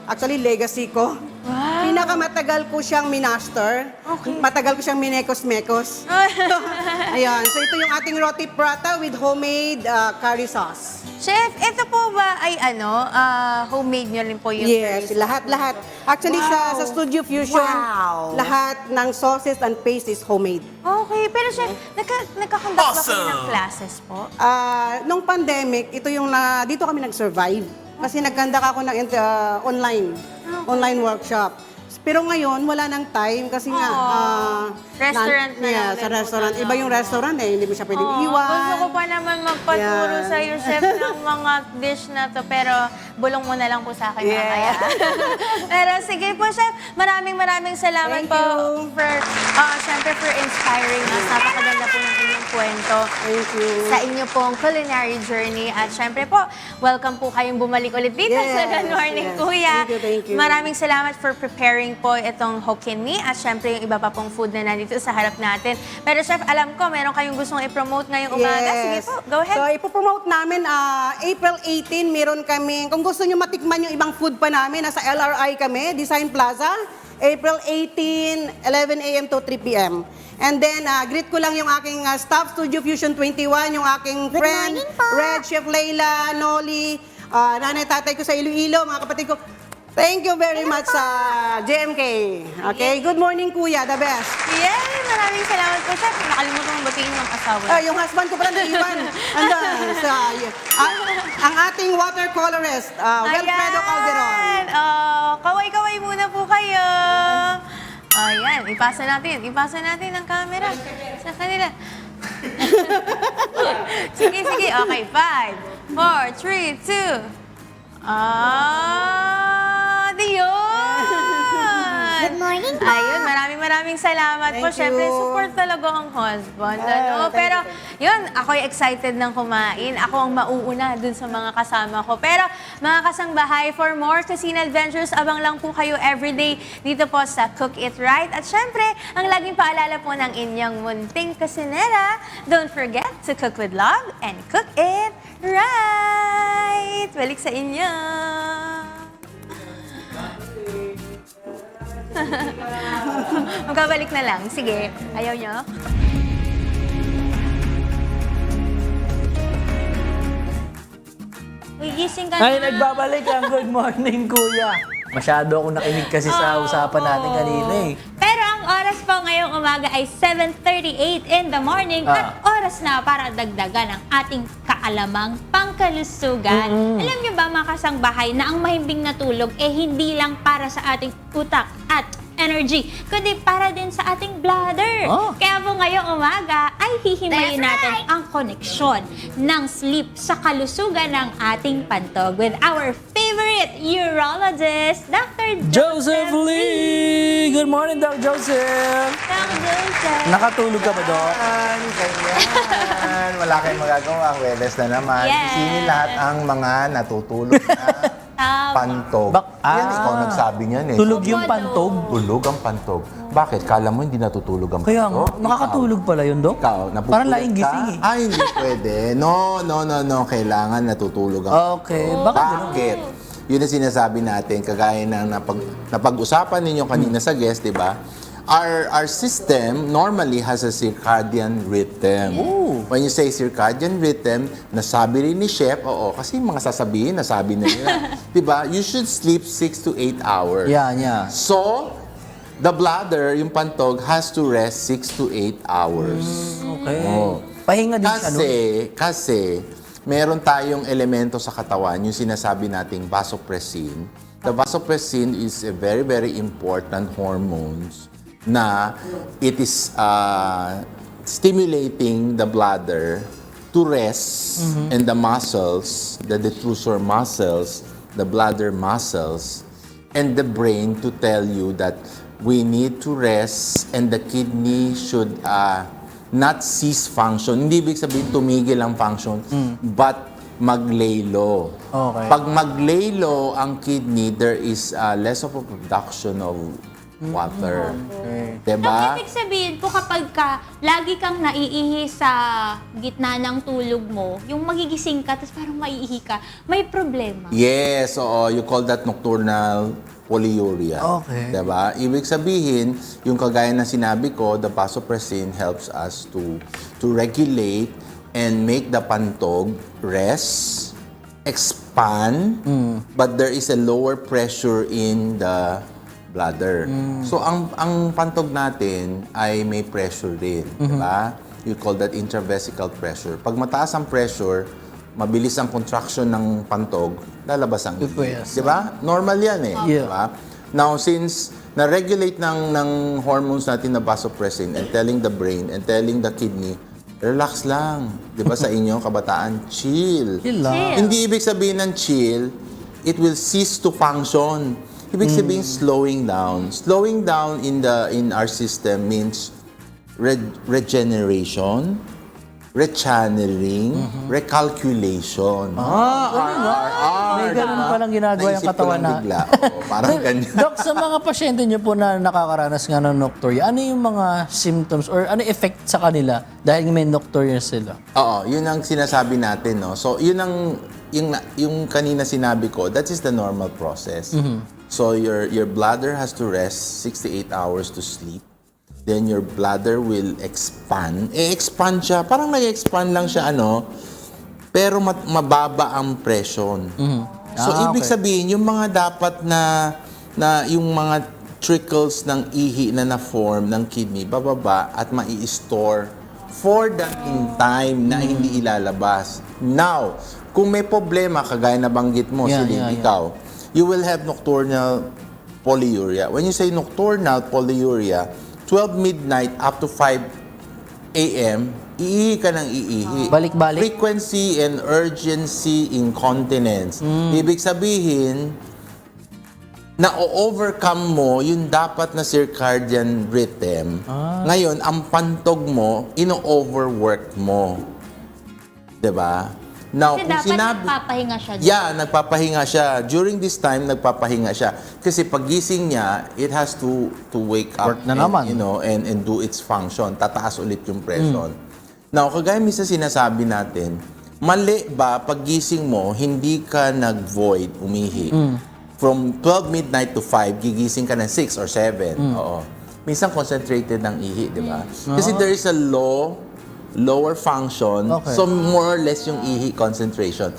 actually, legacy ko.
Wow.
Pinakamatagal ko siyang minaster.
Okay.
Matagal ko siyang minekos-mekos. Ayan. So, ito yung ating roti prata with homemade curry sauce.
Chef, ito po ba ay homemade nyo rin po yung
Yes,
curry?
lahat. Actually, sa Studio Fusion, lahat ng sauces and paste is homemade.
Okay, pero Chef, nagkakonduct ba kayo ng classes po?
Nung pandemic, ito yung dito kami nag-survive. Kasi nagkandak ako ng online workshop. Pero ngayon, wala nang time kasi nga...
Restaurant na
yeah,
namin
sa
po
restaurant.
talaga.
Iba yung restaurant eh, hindi mo siya pwedeng
Oo,
iwan.
Gusto ko pa naman magpaturo
Yeah.
sa iyo, chef, ng mga dish na to. Pero bulong mo na lang po sa akin
Yeah.
mamaya. Pero sige po, chef. Maraming salamat
Thank
po
you.
for, syempre for inspiring us. Napakaganda po ng inyong kwento.
Thank you.
Sa inyo pong culinary journey. At syempre po, welcome po kayong bumalik ulit dito
Yes,
sa Good Morning
yes.
Kuya.
Thank you.
Maraming salamat for preparing po itong Hokkien Me at syempre yung iba pa pong food na nandito sa harap natin. Pero chef, alam ko, meron kayong gustong i-promote ngayong umaga. Sige po, go ahead.
So, ipopromote namin, April 18, meron kami, kung gusto nyo matikman yung ibang food pa namin, nasa LRI kami, Design Plaza, April 18, 11 a.m. to 3 p.m. And then, greet ko lang yung aking staff, Studio Fusion 21, yung aking friend, Red, Chef Layla, Noli, nanay, tatay ko sa Iloilo, mga kapatid ko. Thank you very much sa JMK. Okay, good morning kuya, the best.
Yay! Maraming salamat po, chef. Nakalimutan mong batiin yung asawa.
Yung husband ko pala naiwan. Ang ating watercolorist, Wilfredo Calderon.
Ayan! Kaway-kaway muna po kayo. Ayan, ipasa natin ang camera sa kanila. Sige. Okay, 5, 4, 3, 2. Diyon!
Good morning po.
Ayun, maraming salamat po.
Thank
Siyempre,
you.
support talaga ang husband. Pero, yun, ako'y excited ng kumain. Ako ang mauuna dun sa mga kasama ko. Pero, mga kasangbahay, for more Cuisine Adventures, abang lang po kayo everyday dito po sa Cook It Right. At syempre, ang laging paalala po ng inyong munting kusinera, don't forget to cook with love and cook it right. Balik sa inyo. Magkabalik na lang. Sige. Ayaw nyo?
Uy, gising ka
Ay,
na.
nagbabalik ang good morning, kuya. Masyado ako nakinig kasi sa usapan natin kanina eh.
Pero ang oras po ngayong umaga ay 7:38 in the morning at oras na para dagdagan ang ating kaalamang pangkalusugan. Alam niyo ba mga kasangbahay na ang mahimbing na tulog hindi lang para sa ating utak at energy, kundi para din sa ating bladder. Kaya po ngayong umaga ay hihimayin natin ang koneksyon ng sleep sa kalusugan ng ating pantog with our favorite urologist, Dr.
Joseph Lee! Good morning, Doc Joseph!
Doc Joseph.
Nakatulog ka ba, Doc?
Ganyan. Wala kayong magagawa. Weles na naman.
Yes.
Isinin lahat ang mga natutulog na pantog. Yan, ikaw nagsabi niyan eh.
Tulog yung pantog.
Tulog ang pantog. Bakit? Kala mo hindi natutulog ang
Kaya nga,
pantog?
nakakatulog pala yun, Doc?
Ikaw, napupulog
Parang laing gising eh.
Ay, hindi pwede. No. Kailangan natutulog ang
Okay,
pantog.
bakit ganun?
Bakit? Yun ang sinasabi natin, kagaya ng napag-usapan ninyo kanina sa guest, di ba? Our system normally has a circadian rhythm. When you say circadian rhythm, nasabi rin ni Chef, oo, kasi mga sasabihin, nasabi na nila. Diba? You should sleep 6 to 8 hours.
Yeah.
So, the bladder, yung pantog, has to rest 6 to 8 hours.
Okay.
Oo.
Pahinga din siya, no?
Kasi, meron tayong elemento sa katawan, yung sinasabi nating vasopressin. The vasopressin is a very, very important hormones na it is stimulating the bladder to rest and the muscles, the detrusor muscles, the bladder muscles, and the brain to tell you that we need to rest and the kidney should not cease function. Hindi ibig sabihin tumigil ang function, but mag-lay low.
Okay.
Pag mag-lay low ang kidney, there is less of a production of water. Diba?
Ibig sabihin po kapag lagi kang naiihi sa gitna ng tulog mo, yung magigising ka, tapos parang maiihi ka, may problema.
Yes, oo. You call that nocturnal polyuria.
Okay.
Diba? Ibig sabihin, yung kagaya na sinabi ko, the vasopressin helps us to regulate and make the pantog rest, expand, but there is a lower pressure in the bladder. So, ang pantog natin ay may pressure din. Diba? You call that intravesical pressure. Pag mataas ang pressure, mabilis ang contraction ng pantog, lalabas ang
Yes.
Diba? Normal yan eh.
Yeah.
Diba? Now, since na-regulate ng hormones natin na vasopressin and telling the brain and telling the kidney, relax lang. Di ba sa inyo, kabataan, chill.
Chill lang.
Hindi ibig sabihin ng chill, it will cease to function. Ibig sabihin, slowing down. Slowing down in our system means regeneration, rechanneling, recalculation.
May ganun palang ginagawa yung
Naisip ko
katawan
lang
na.
bigla. Oo, parang ganyan.
Dok, sa mga pasyente niyo po na nakakaranas nga ng nocturia, ano yung mga symptoms or ano effect sa kanila dahil may nocturia sila?
Oo, yun ang sinasabi natin, no? So, yun ang, yung kanina sinabi ko, that is the normal process. So, your bladder has to rest 6 to 8 hours to sleep. Then, your bladder will expand. Expand siya, parang nag-expand lang siya, pero mababa ang presyon. So, ibig sabihin, yung mga dapat na yung mga trickles ng ihi na na-form ng kidney, bababa at mai-store for the meantime na hindi ilalabas. Now, kung may problema, kagaya na banggit mo, ikaw, you will have nocturnal polyuria. When you say nocturnal polyuria, 12 midnight up to 5 a.m., iihi ka ng iihi.
Balik-balik?
Frequency and urgency incontinence. Ibig sabihin, na-overcome mo yung dapat na circadian rhythm. Ngayon, ang pantog mo, ino-overwork mo. 'Di ba? Now,
Kasi dapat nagpapahinga siya.
Yeah, nagpapahinga siya. During this time, nagpapahinga siya. Kasi pagising niya, it has to wake up
Work na naman.
and do its function. Tataas ulit yung presyon. Now, kagaya minsan sinasabi natin, mali ba pagising mo, hindi ka nag-void, umihi. From 12 midnight to 5, gigising ka ng 6 or 7. Oo. Minsan concentrated ng ihi, di ba? Kasi there is a lower function,
Okay.
so more or less yung ihi concentration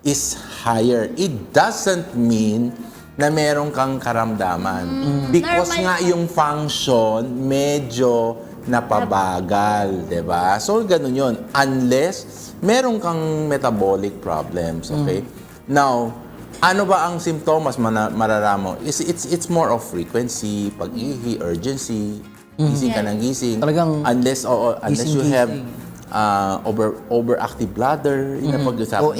is higher. It doesn't mean na meron kang karamdaman. Because
Normal
nga yung function medyo napabagal, 'di ba? So ganun 'yon unless meron kang metabolic problems, okay? Now, ano ba ang simptomas mararamo? It's more of frequency, pag-ihi, urgency, gising ka ng gising.
Talagang
unless you have overactive bladder, yung napag-usapan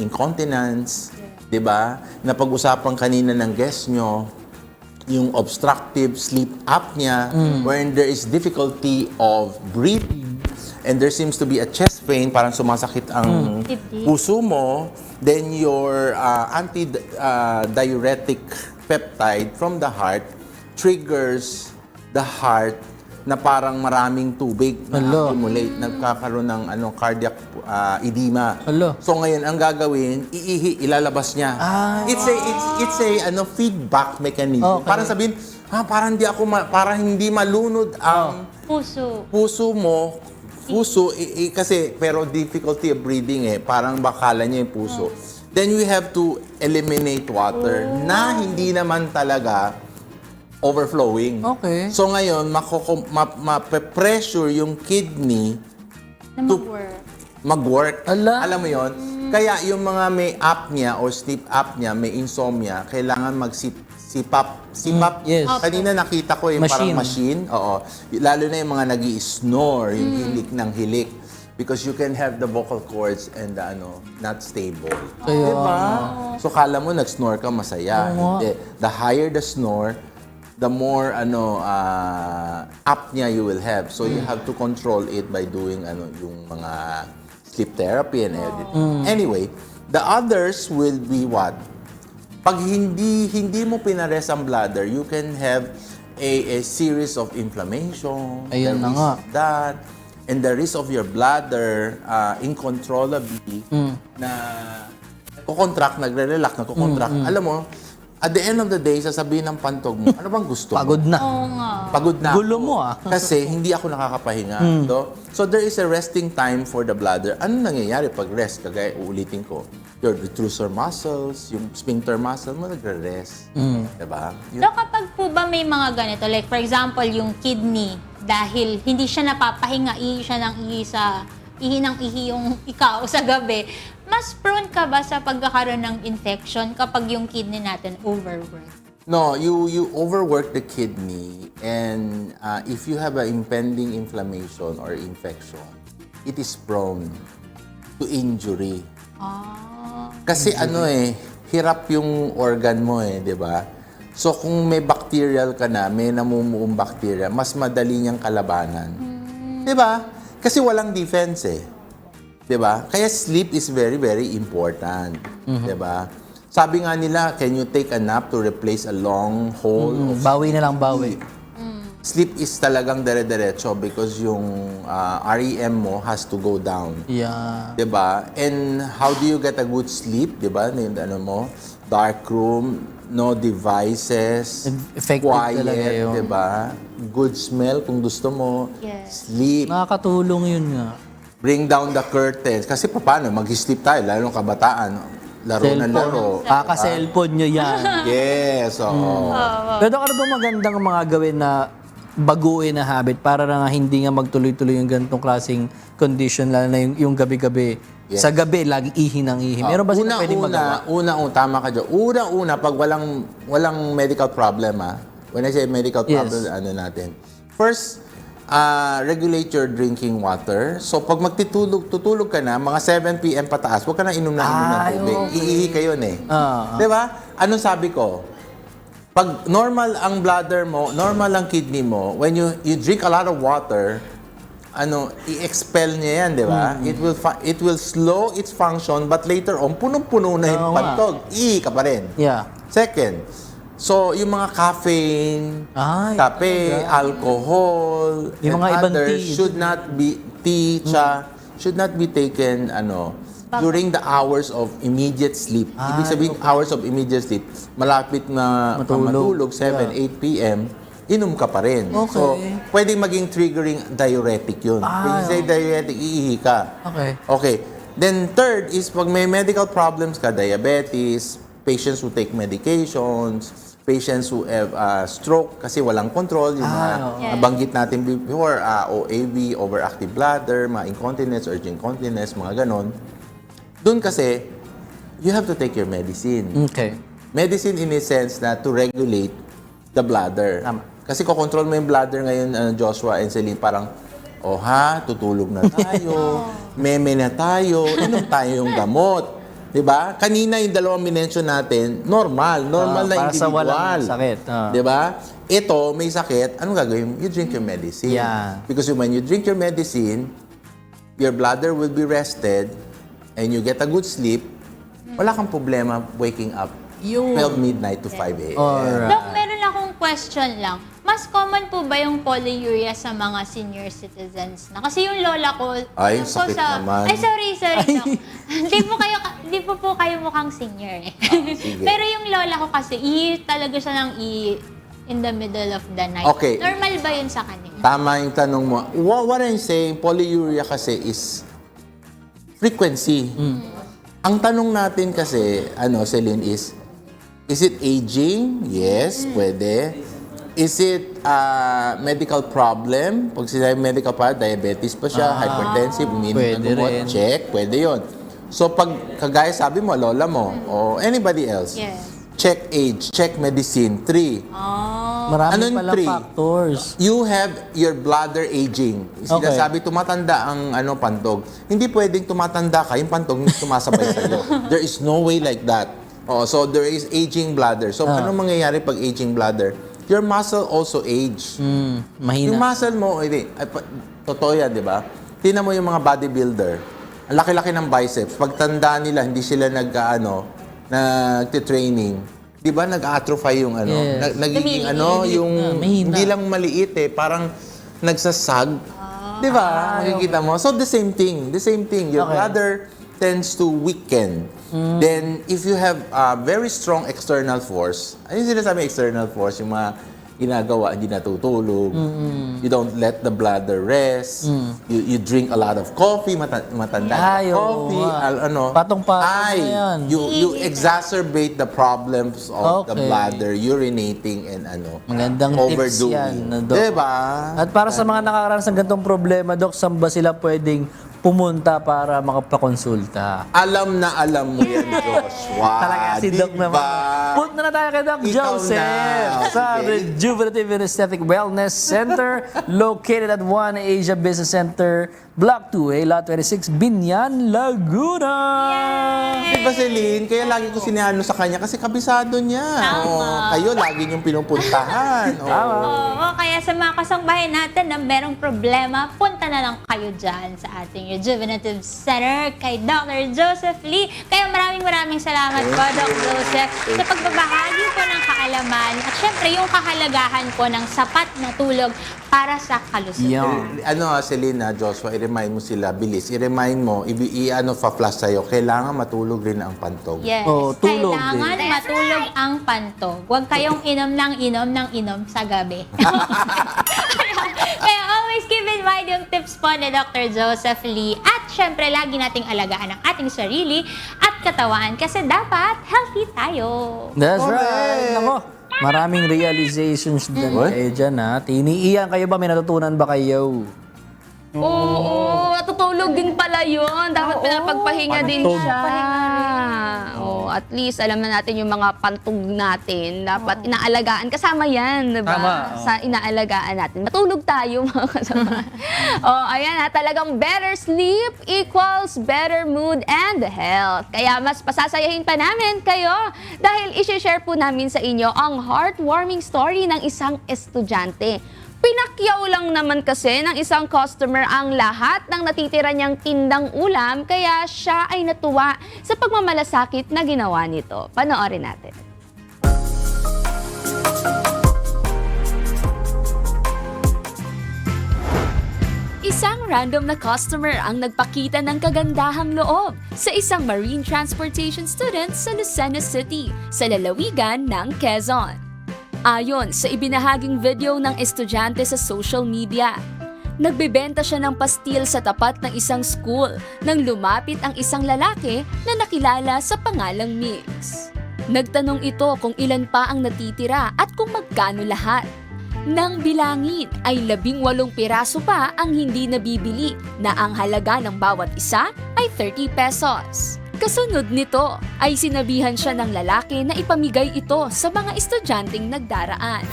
incontinence, 'di ba? Napag-usapan kanina ng guest nyo, yung obstructive sleep apnea, wherein there is difficulty of breathing, and there seems to be a chest pain, parang sumasakit ang puso mo, then your anti-diuretic peptide from the heart triggers the heart na parang maraming tubig na accumulate, nagkakaroon ng cardiac edema. So ngayon ang gagawin, ilalabas niya. It's a feedback mechanism.
Okay.
Parang sabihin, parang hindi malunod ang puso mo. Kasi pero difficulty of breathing parang bakala niya yung puso. Then we have to eliminate water na hindi naman talaga overflowing.
Okay.
So ngayon, ma-pressure yung kidney to mag-work. Alam mo yon? Kaya yung mga may apnea or sleep apnea, may insomnia, kailangan mag-CPAP.
Yes.
Kanina nakita ko yung
Machine.
parang machine. Oo. Lalo na yung mga nag-i-snore, yung hilik ng hilik. Because you can have the vocal cords and not stable. Diba? So kala mo nag-snore ka, masaya. Hindi. The higher the snore, the more apnea you will have. So you have to control it by doing yung mga sleep therapy and everything. Anyway, the others will be what? Pag hindi mo pinares ang bladder, you can have a series of inflammation.
Ayun na nga.
That, and the risk of your bladder uncontrollably na nagre-relax, Alam mo, at the end of the day, sasabihin ng pantog mo, ano bang gusto mo?
Pagod na.
Pagod na
Gulo
ako.
mo,
Kasi hindi ako nakakapahinga. No? So there is a resting time for the bladder. Ano nangyayari pag rest? Kagaya, uulitin ko, your detrusor muscles, yung sphincter muscle mo, nagre-rest. Diba?
So kapag po ba may mga ganito, like for example, yung kidney, dahil hindi siya napapahinga, ihi siya ng ihi yung ikaw sa gabi, mas prone ka ba sa pagkakaroon ng infection kapag yung kidney natin overwork?
No, you overwork the kidney, and if you have an impending inflammation or infection, it is prone to injury. Kasi hirap yung organ mo di ba? So kung may bacterial ka na, may namumuong bacteria, mas madali niyang kalabanan. Di ba? Kasi walang defense Di ba? Kaya sleep is very, very important. Di ba? Sabi nga nila, can you take a nap to replace a long hole of
Bawi na lang, bawi.
sleep is talagang dire-diretso because yung REM mo has to go down.
Yeah.
'Di ba? And how do you get a good sleep, 'di ba? Dark room, no devices,
Effective
quiet,
talaga yun.
'di ba? Good smell kung gusto mo.
Yes.
Sleep.
Nakakatulong yun nga.
Bring down the curtains. Kasi paano? Mag-sleep tayo, lalo ng kabataan. Laro na laro.
Kaka-cellphone nyo yan.
Yes, oo.
Pero ano ba magandang mga gawin na baguhin na habit para na nga hindi nga magtuloy-tuloy yung ganitong klaseng condition, lalo na yung gabi-gabi.
Yes.
Sa gabi, lagi ihi ng ihi. Meron ba sila pwedeng magawa?
Tama ka dyan. Una, pag walang medical problem, when I say medical
Yes.
problem, natin. First, regulate your drinking water. So, pag tutulog ka na, mga 7 p.m. pataas, huwag ka na inom ng tubig.
okay.
Iihi ka yun Di ba? Anong sabi ko? Pag normal ang bladder mo, normal ang kidney mo, when you drink a lot of water, i-expel niya yan, di ba? It will slow its function, but later on, punong-puno na yung
Oo nga.
pantog. Ihi ka pa rin.
Yeah.
Second, so yung mga caffeine,
Ay,
kape, alcohol,
Yung
and
mga ibang
others
tea.
should not be should not be taken during the hours of immediate sleep. Ibig sabihin, hours of immediate sleep, malapit na matulog, 7, 8 p.m., inom ka pa rin.
Okay.
So, pwedeng maging triggering diuretic yun. When you say diuretic, iihi ka. Okay. Then third is pag may medical problems ka, diabetes, patients who take medications, patients who have stroke kasi walang control, yung mga nabanggit natin before, OAB, overactive bladder, mga incontinence, urgent incontinence, mga ganon. Doon kasi, you have to take your medicine.
Okay.
Medicine in a sense na to regulate the bladder. Kasi kukontrol mo yung bladder ngayon, Joshua and Celine, parang, tutulog na tayo, meme na tayo, inom tayo yung gamot. Diba? Kanina yung dalawang minention natin, normal na
para sa
individual.
walang sakit.
Diba? Ito, may sakit, anong gagawin? You drink your medicine.
Yeah.
Because when you drink your medicine, your bladder will be rested, and you get a good sleep, wala kang problema waking up 12 midnight to 5 a.m.
Alright.
Dok, meron akong question lang. Mas common po ba yung polyuria sa mga senior citizens na? Kasi yung lola ko...
Ay,
alam ko
sakit naman.
Ay, sorry, Dok. Hindi po kayo mukhang senior
sige.
Pero yung lola ko kasi, talaga siya ng in the middle of the night.
Okay.
Normal ba yun sa kanila?
Tama yung tanong mo. What I'm saying, polyuria kasi is frequency. Ang tanong natin kasi, Celine, is it aging? Yes, pwede. Is it medical problem? Pag sinabi medical problem, diabetes pa siya, hypertensive, umiinom ng
Pwede
gamot,
rin.
check, pwede yon. So pag kagaya sabi mo, lola mo, o anybody else,
Yes.
check age, check medicine. 3,
Marami
Anong
pala
three?
factors.
you have your bladder aging. Sinasabi, tumatanda ang pantog. Hindi pwedeng tumatanda ka, yung pantog hindi sumasabay sa'yo. There is no way like that. So there is aging bladder. So anong mangyayari pag aging bladder? Your muscle also age.
Mahina.
Yung muscle mo, totoo yan, di ba? Tingnan mo yung mga bodybuilder. Ang laki-laki ng biceps. Pag tanda nila, hindi sila nagtitraining. Di ba nag-atrophy yung
Yes.
nagiging yung
mahina.
hindi lang maliit parang nagsasag. Di ba? Makikita mo. So the same thing. Your
Okay.
bladder tends to weaken. Then if you have very strong external force, ano yung sinasabi external force? Yung mga ginagawa, hindi natutulog. You don't let the bladder rest. You drink a lot of coffee, matanda
Ay,
na
oo
coffee.
nga. Patong-patong na yan.
You exacerbate the problems of the
Okay.
bladder, urinating and
Magandang tips
overdoing.
yan, Dok.
Diba?
At para sa mga nakakaranas ng ganitong problema, Dok, saan ba sila pwedeng pumunta para makapakonsulta.
Alam na alam mo yan, Joshua.
Talaga si Doc
Diba?
naman. Punta na tayo kay Doc
Ikaw
Joseph
na.
sa
Okay.
Rejuvenative and Aesthetic Wellness Center located at 1 Asia Business Center, Block 2A, Lot 26, Binyan, Laguna.
Di ba, Celine? Kaya lagi ko sinihano sa kanya kasi kabisado niya. Oh, kayo lagi niyong pinupuntahan. Oh.
Oo, kaya sa mga kasangbahay natin na merong problema, punta na lang kayo dyan sa ating Rejuvenative Center kay Dr. Joseph Lee. Kaya maraming salamat po, Dr. Joseph, sa pagbabahagi po ng kaalaman at syempre yung kahalagahan po ng sapat na tulog para sa kalusugan.
Celine, Joshua, i-remind mo sila, bilis. I-remind mo, fa-flash sa'yo, kailangan matulog rin ang pantog.
Yes.
Oh, tulog
Kailangan
din.
matulog ang pantog. Huwag kayong inom sa gabi. Kaya always keep in mind yung tips po ni Dr. Joseph Lee. At syempre, lagi nating alagaan ang ating sarili at katawan kasi dapat healthy tayo.
That's right. Nako, maraming realizations din kayo dyan, ha? Tiniiyan kayo ba? May natutunan ba kayo?
Oo, tutulog din pala yun. Dapat pinapagpahinga din siya. At least alam na natin yung mga pantog natin. Dapat inaalagaan. Kasama yan, di ba?
Tama,
Sa inaalagaan natin. Matulog tayo, mga kasama. Ayan ha, talagang better sleep equals better mood and health. Kaya mas pasasayahin pa namin kayo dahil isi-share po namin sa inyo ang heartwarming story ng isang estudyante. Pinakyaw lang naman kasi ng isang customer ang lahat ng natitira niyang tindang ulam kaya siya ay natuwa sa pagmamalasakit na ginawa nito. Panoorin natin.
Isang random na customer ang nagpakita ng kagandahang loob sa isang marine transportation student sa Lucena City, sa lalawigan ng Quezon. Ayon sa ibinahaging video ng estudyante sa social media, nagbebenta siya ng pastil sa tapat ng isang school nang lumapit ang isang lalaki na nakilala sa pangalang Mix. Nagtanong ito kung ilan pa ang natitira at kung magkano lahat. Nang bilangin ay 18 piraso pa ang hindi nabibili na ang halaga ng bawat isa ay 30 pesos. Kasunod nito ay sinabihan siya ng lalaki na ipamigay ito sa mga estudyanteng nagdaraan.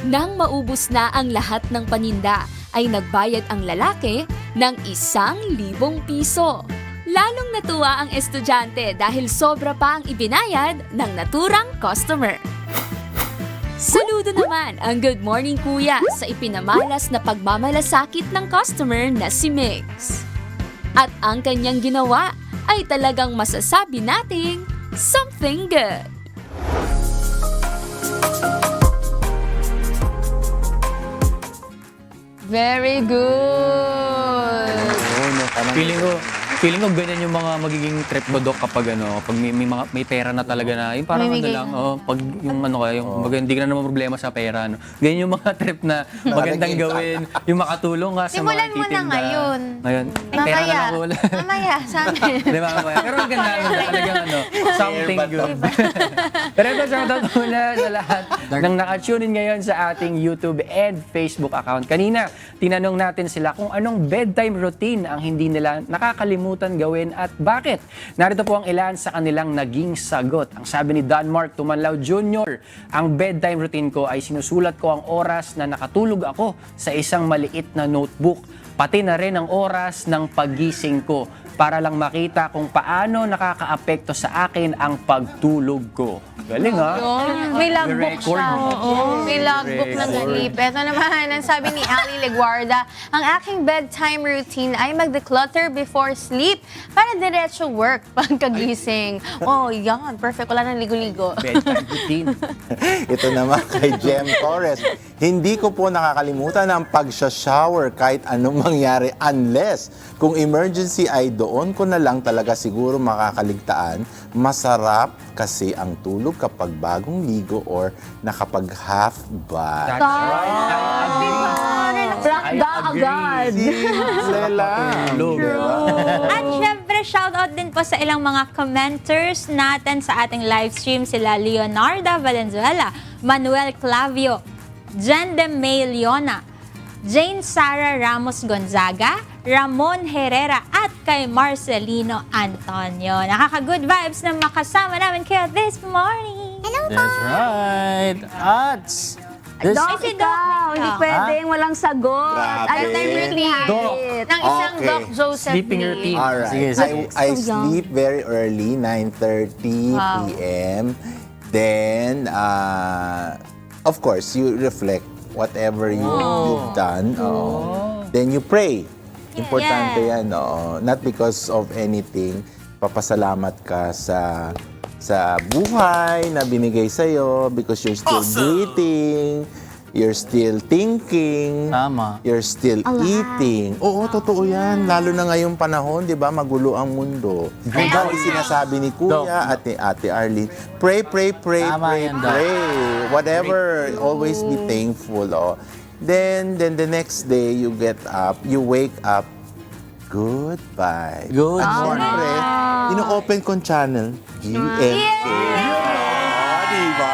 Nang maubos na ang lahat ng paninda, ay nagbayad ang lalaki ng 1,000 piso. Lalong natuwa ang estudyante dahil sobra pa ang ibinayad ng naturang customer. Saludo naman ang Good Morning Kuya sa ipinamalas na pagmamalasakit ng customer na si Mix. At ang kanyang ginawa ay talagang masasabi nating something good.
Very good!
Feeling ko ganyan yung mga magiging trip ko, Doc, kapag may pera na talaga na, yung parang pag yung hindi ka na naman problema sa pera, ganyan yung mga trip na magandang gawin, yung makatulong ka sa
Simulan
mga
mo na
titinda.
ngayon.
Pera na lang wala.
Mamaya, sa amin.
Di ba, mamaya? Pero ang ganda, talagang something good. Pero ito, shoutout muna sa lahat ng naka-tune in ngayon sa ating YouTube and Facebook account. Kanina, tinanong natin sila kung anong bedtime routine ang hindi nila nakakalimutan gawin at bakit. Narito po ang ilan sa kanilang naging sagot. Ang sabi ni Don Mark Tumanlaw Jr., ang bedtime routine ko ay sinusulat ko ang oras na nakatulog ako sa isang maliit na notebook, pati na rin ang oras ng paggising ko para lang makita kung paano nakakaapekto sa akin ang pagtulog ko. Galing, ha?
May logbook
Record.
siya. May logbook ng sleep. Ito naman, ang sabi ni Ali Leguarda, ang aking bedtime routine ay mag-declutter before sleep para diretso work pagkagising. Oh, yan. Perfect. Wala nang ligo-ligo.
Bedtime routine.
Ito naman kay Jem Torres. Hindi ko po nakakalimutan ang pag-shower kahit anong mangyari unless kung emergency ay doon ko na lang talaga siguro makakaligtaan. Masarap kasi ang tulog kapag bagong ligo or nakapag half bath.
That's right.
Prakda agad!
Simple lang.
At syempre, shoutout din po sa ilang mga commenters natin sa ating live stream, sila Leonarda Valenzuela, Manuel Clavio, Jen de May Leona, Jane Sara Ramos Gonzaga, Ramon Herrera at kay Marcelino Antonio. Nakaka-good vibes na makasama namin kayo this morning.
That's right. At this,
Doc,
si Doc
ikaw, hindi
Ikaw.
pwedeng walang sagot.
Grabe.
Ano time really habit?
Ng isang
Okay.
Doc Joseph
Sleeping
Lee.
routine.
Alright.
Sige, sige.
I
So young.
sleep very early, 9:30 p.m. Then, of course, you reflect whatever you've done. Then you pray. Importante yan. Not because of anything. Papasalamat ka sa buhay na binigay sa'yo because you're still breathing, you're still thinking,
Tama.
you're still eating. Oo, totoo yan. Lalo na ngayong panahon, di ba, magulo ang mundo. Diba, sinasabi ni Kuya at ni Ate Arlene, pray, pray, pray,
Tama
pray,
yan, Doc.
pray. Whatever, always be thankful. Then the next day, you get up, you wake up, goodbye.
Good
At
morning.
syempre, ino-open kong channel, GMK. Diba?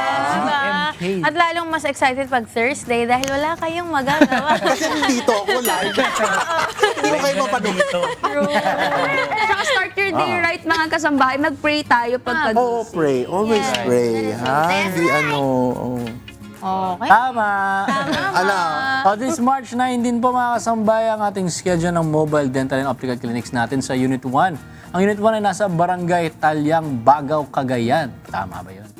At lalong mas excited pag Thursday dahil wala kayong magagawa.
Kasi dito ako live. Hindi ko kayo mapanood.
Tsaka start your day right, mga kasambahay. Mag-pray tayo pagka
Oo, pray. Always pray. Ha? Hindi
Okay.
Tama.
Ala.
This March 19 po mga kasambay ang ating schedule ng mobile dental and optical clinics natin sa Unit 1. Ang Unit 1 ay nasa Barangay Talyang, Bagaw, Cagayan. Tama ba yun?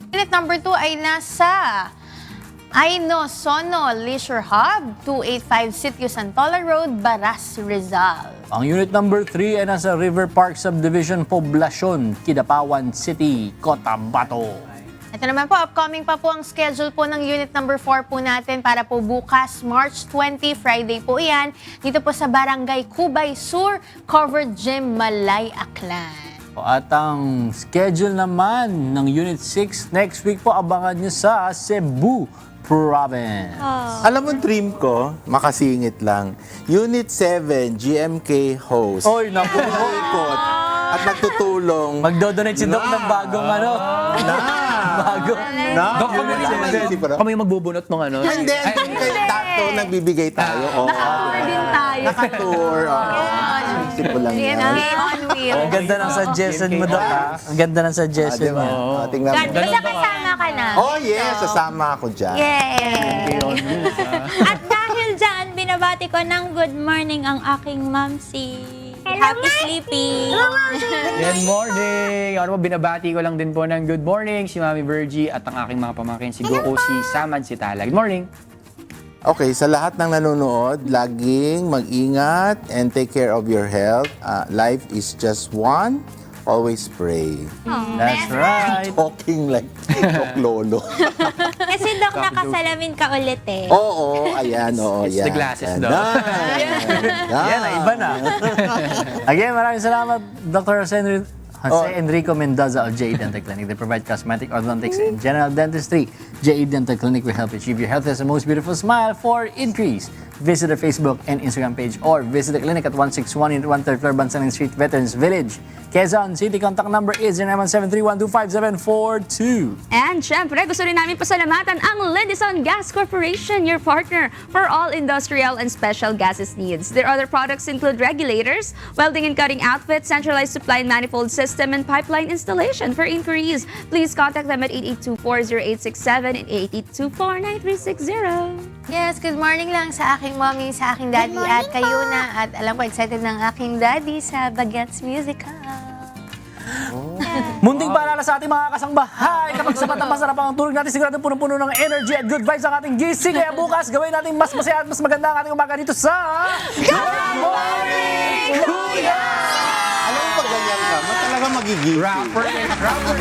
Unit number 2 ay nasa Aino Sono Leisure Hub, 285 Sitio Santola Road, Baras, Rizal.
Ang unit number 3 ay nasa River Park Subdivision, Poblacion, Kidapawan City, Cotabato.
Ito naman po, upcoming pa po ang schedule po ng unit number 4 po natin para po bukas, March 20, Friday po iyan. Dito po sa Barangay Cubay Sur, Covered Gym, Malay, Aklan.
At ang schedule naman ng Unit 6, next week po abangan nyo sa Cebu Province.
Alam mo, dream ko, makasingit lang. Unit 7, GMK host.
Oy, naku.
Ikot at nagtutulong.
Magdodonate si Doc ng bagong ano. Bago.
Doc, kami yung magbubunot ng ano.
Hindi, kay Tato, nagbibigay tayo.
Naka-tour din tayo.
Naka-tour. Isip ko lang yan.
GMK on wheel.
Ang ganda ng suggestion mo, Doc. Ang ganda ng suggestion
Diba?
mo.
Tingnan mo.
Basta kasama ka na.
Oh yes, sasama ako dyan.
Yay!
At dahil dyan, binabati ko ng good morning ang aking mamsi. Happy sleeping!
Good morning! Ako binabati ko lang din po ng good morning si Mami Virgie at ang aking mga pamangkin si Goko, si Samad, si Tala. Good morning!
Okay, sa lahat ng nanonood, laging mag-ingat and take care of your health. Life is just one. Always pray.
That's right.
Talking like lolo.
Kasi Doc, nakasalamin ka ulit eh.
Oo, ayan, oo,
It's
yan.
the glasses,
Yan.
Doc.
Yan, iba na. Again, maraming salamat, Dr. Jose Enrico Mendoza of JE Dental Clinic. They provide cosmetic, orthodontics, and general dentistry. JE Dental Clinic will help achieve your healthiest and most beautiful smile for increase. Visit their Facebook and Instagram page or visit the clinic at 161 Unit 1 3rd floor, Bansalan Street, Veterans Village, Quezon City. Contact number is 091731254742.
And syempre, gusto rin namin pasalamatan ang Lindison Gas Corporation, your partner for all industrial and special gases needs. Their other products include regulators, welding and cutting outfits, centralized supply and manifold system, and pipeline installation. For inquiries, please contact them at 8824-0867 and 8824-9360.
Yes, good morning lang sa aking mommy, sa aking daddy, at kayo na. At alam ko, excited ng aking daddy sa Bagets Musical.
Munting paalala sa ating mga kasangbahay. Kapag sapat na masarap ang tulog natin, sigurado punong-puno ng energy at good vibes ang ating gising. Kaya bukas, gawin natin mas masaya at mas maganda ang ating umaga dito sa Good Morning, Kuya!
Alam mo, pag ganyan ka, talaga magiging.
Rapper and rapper.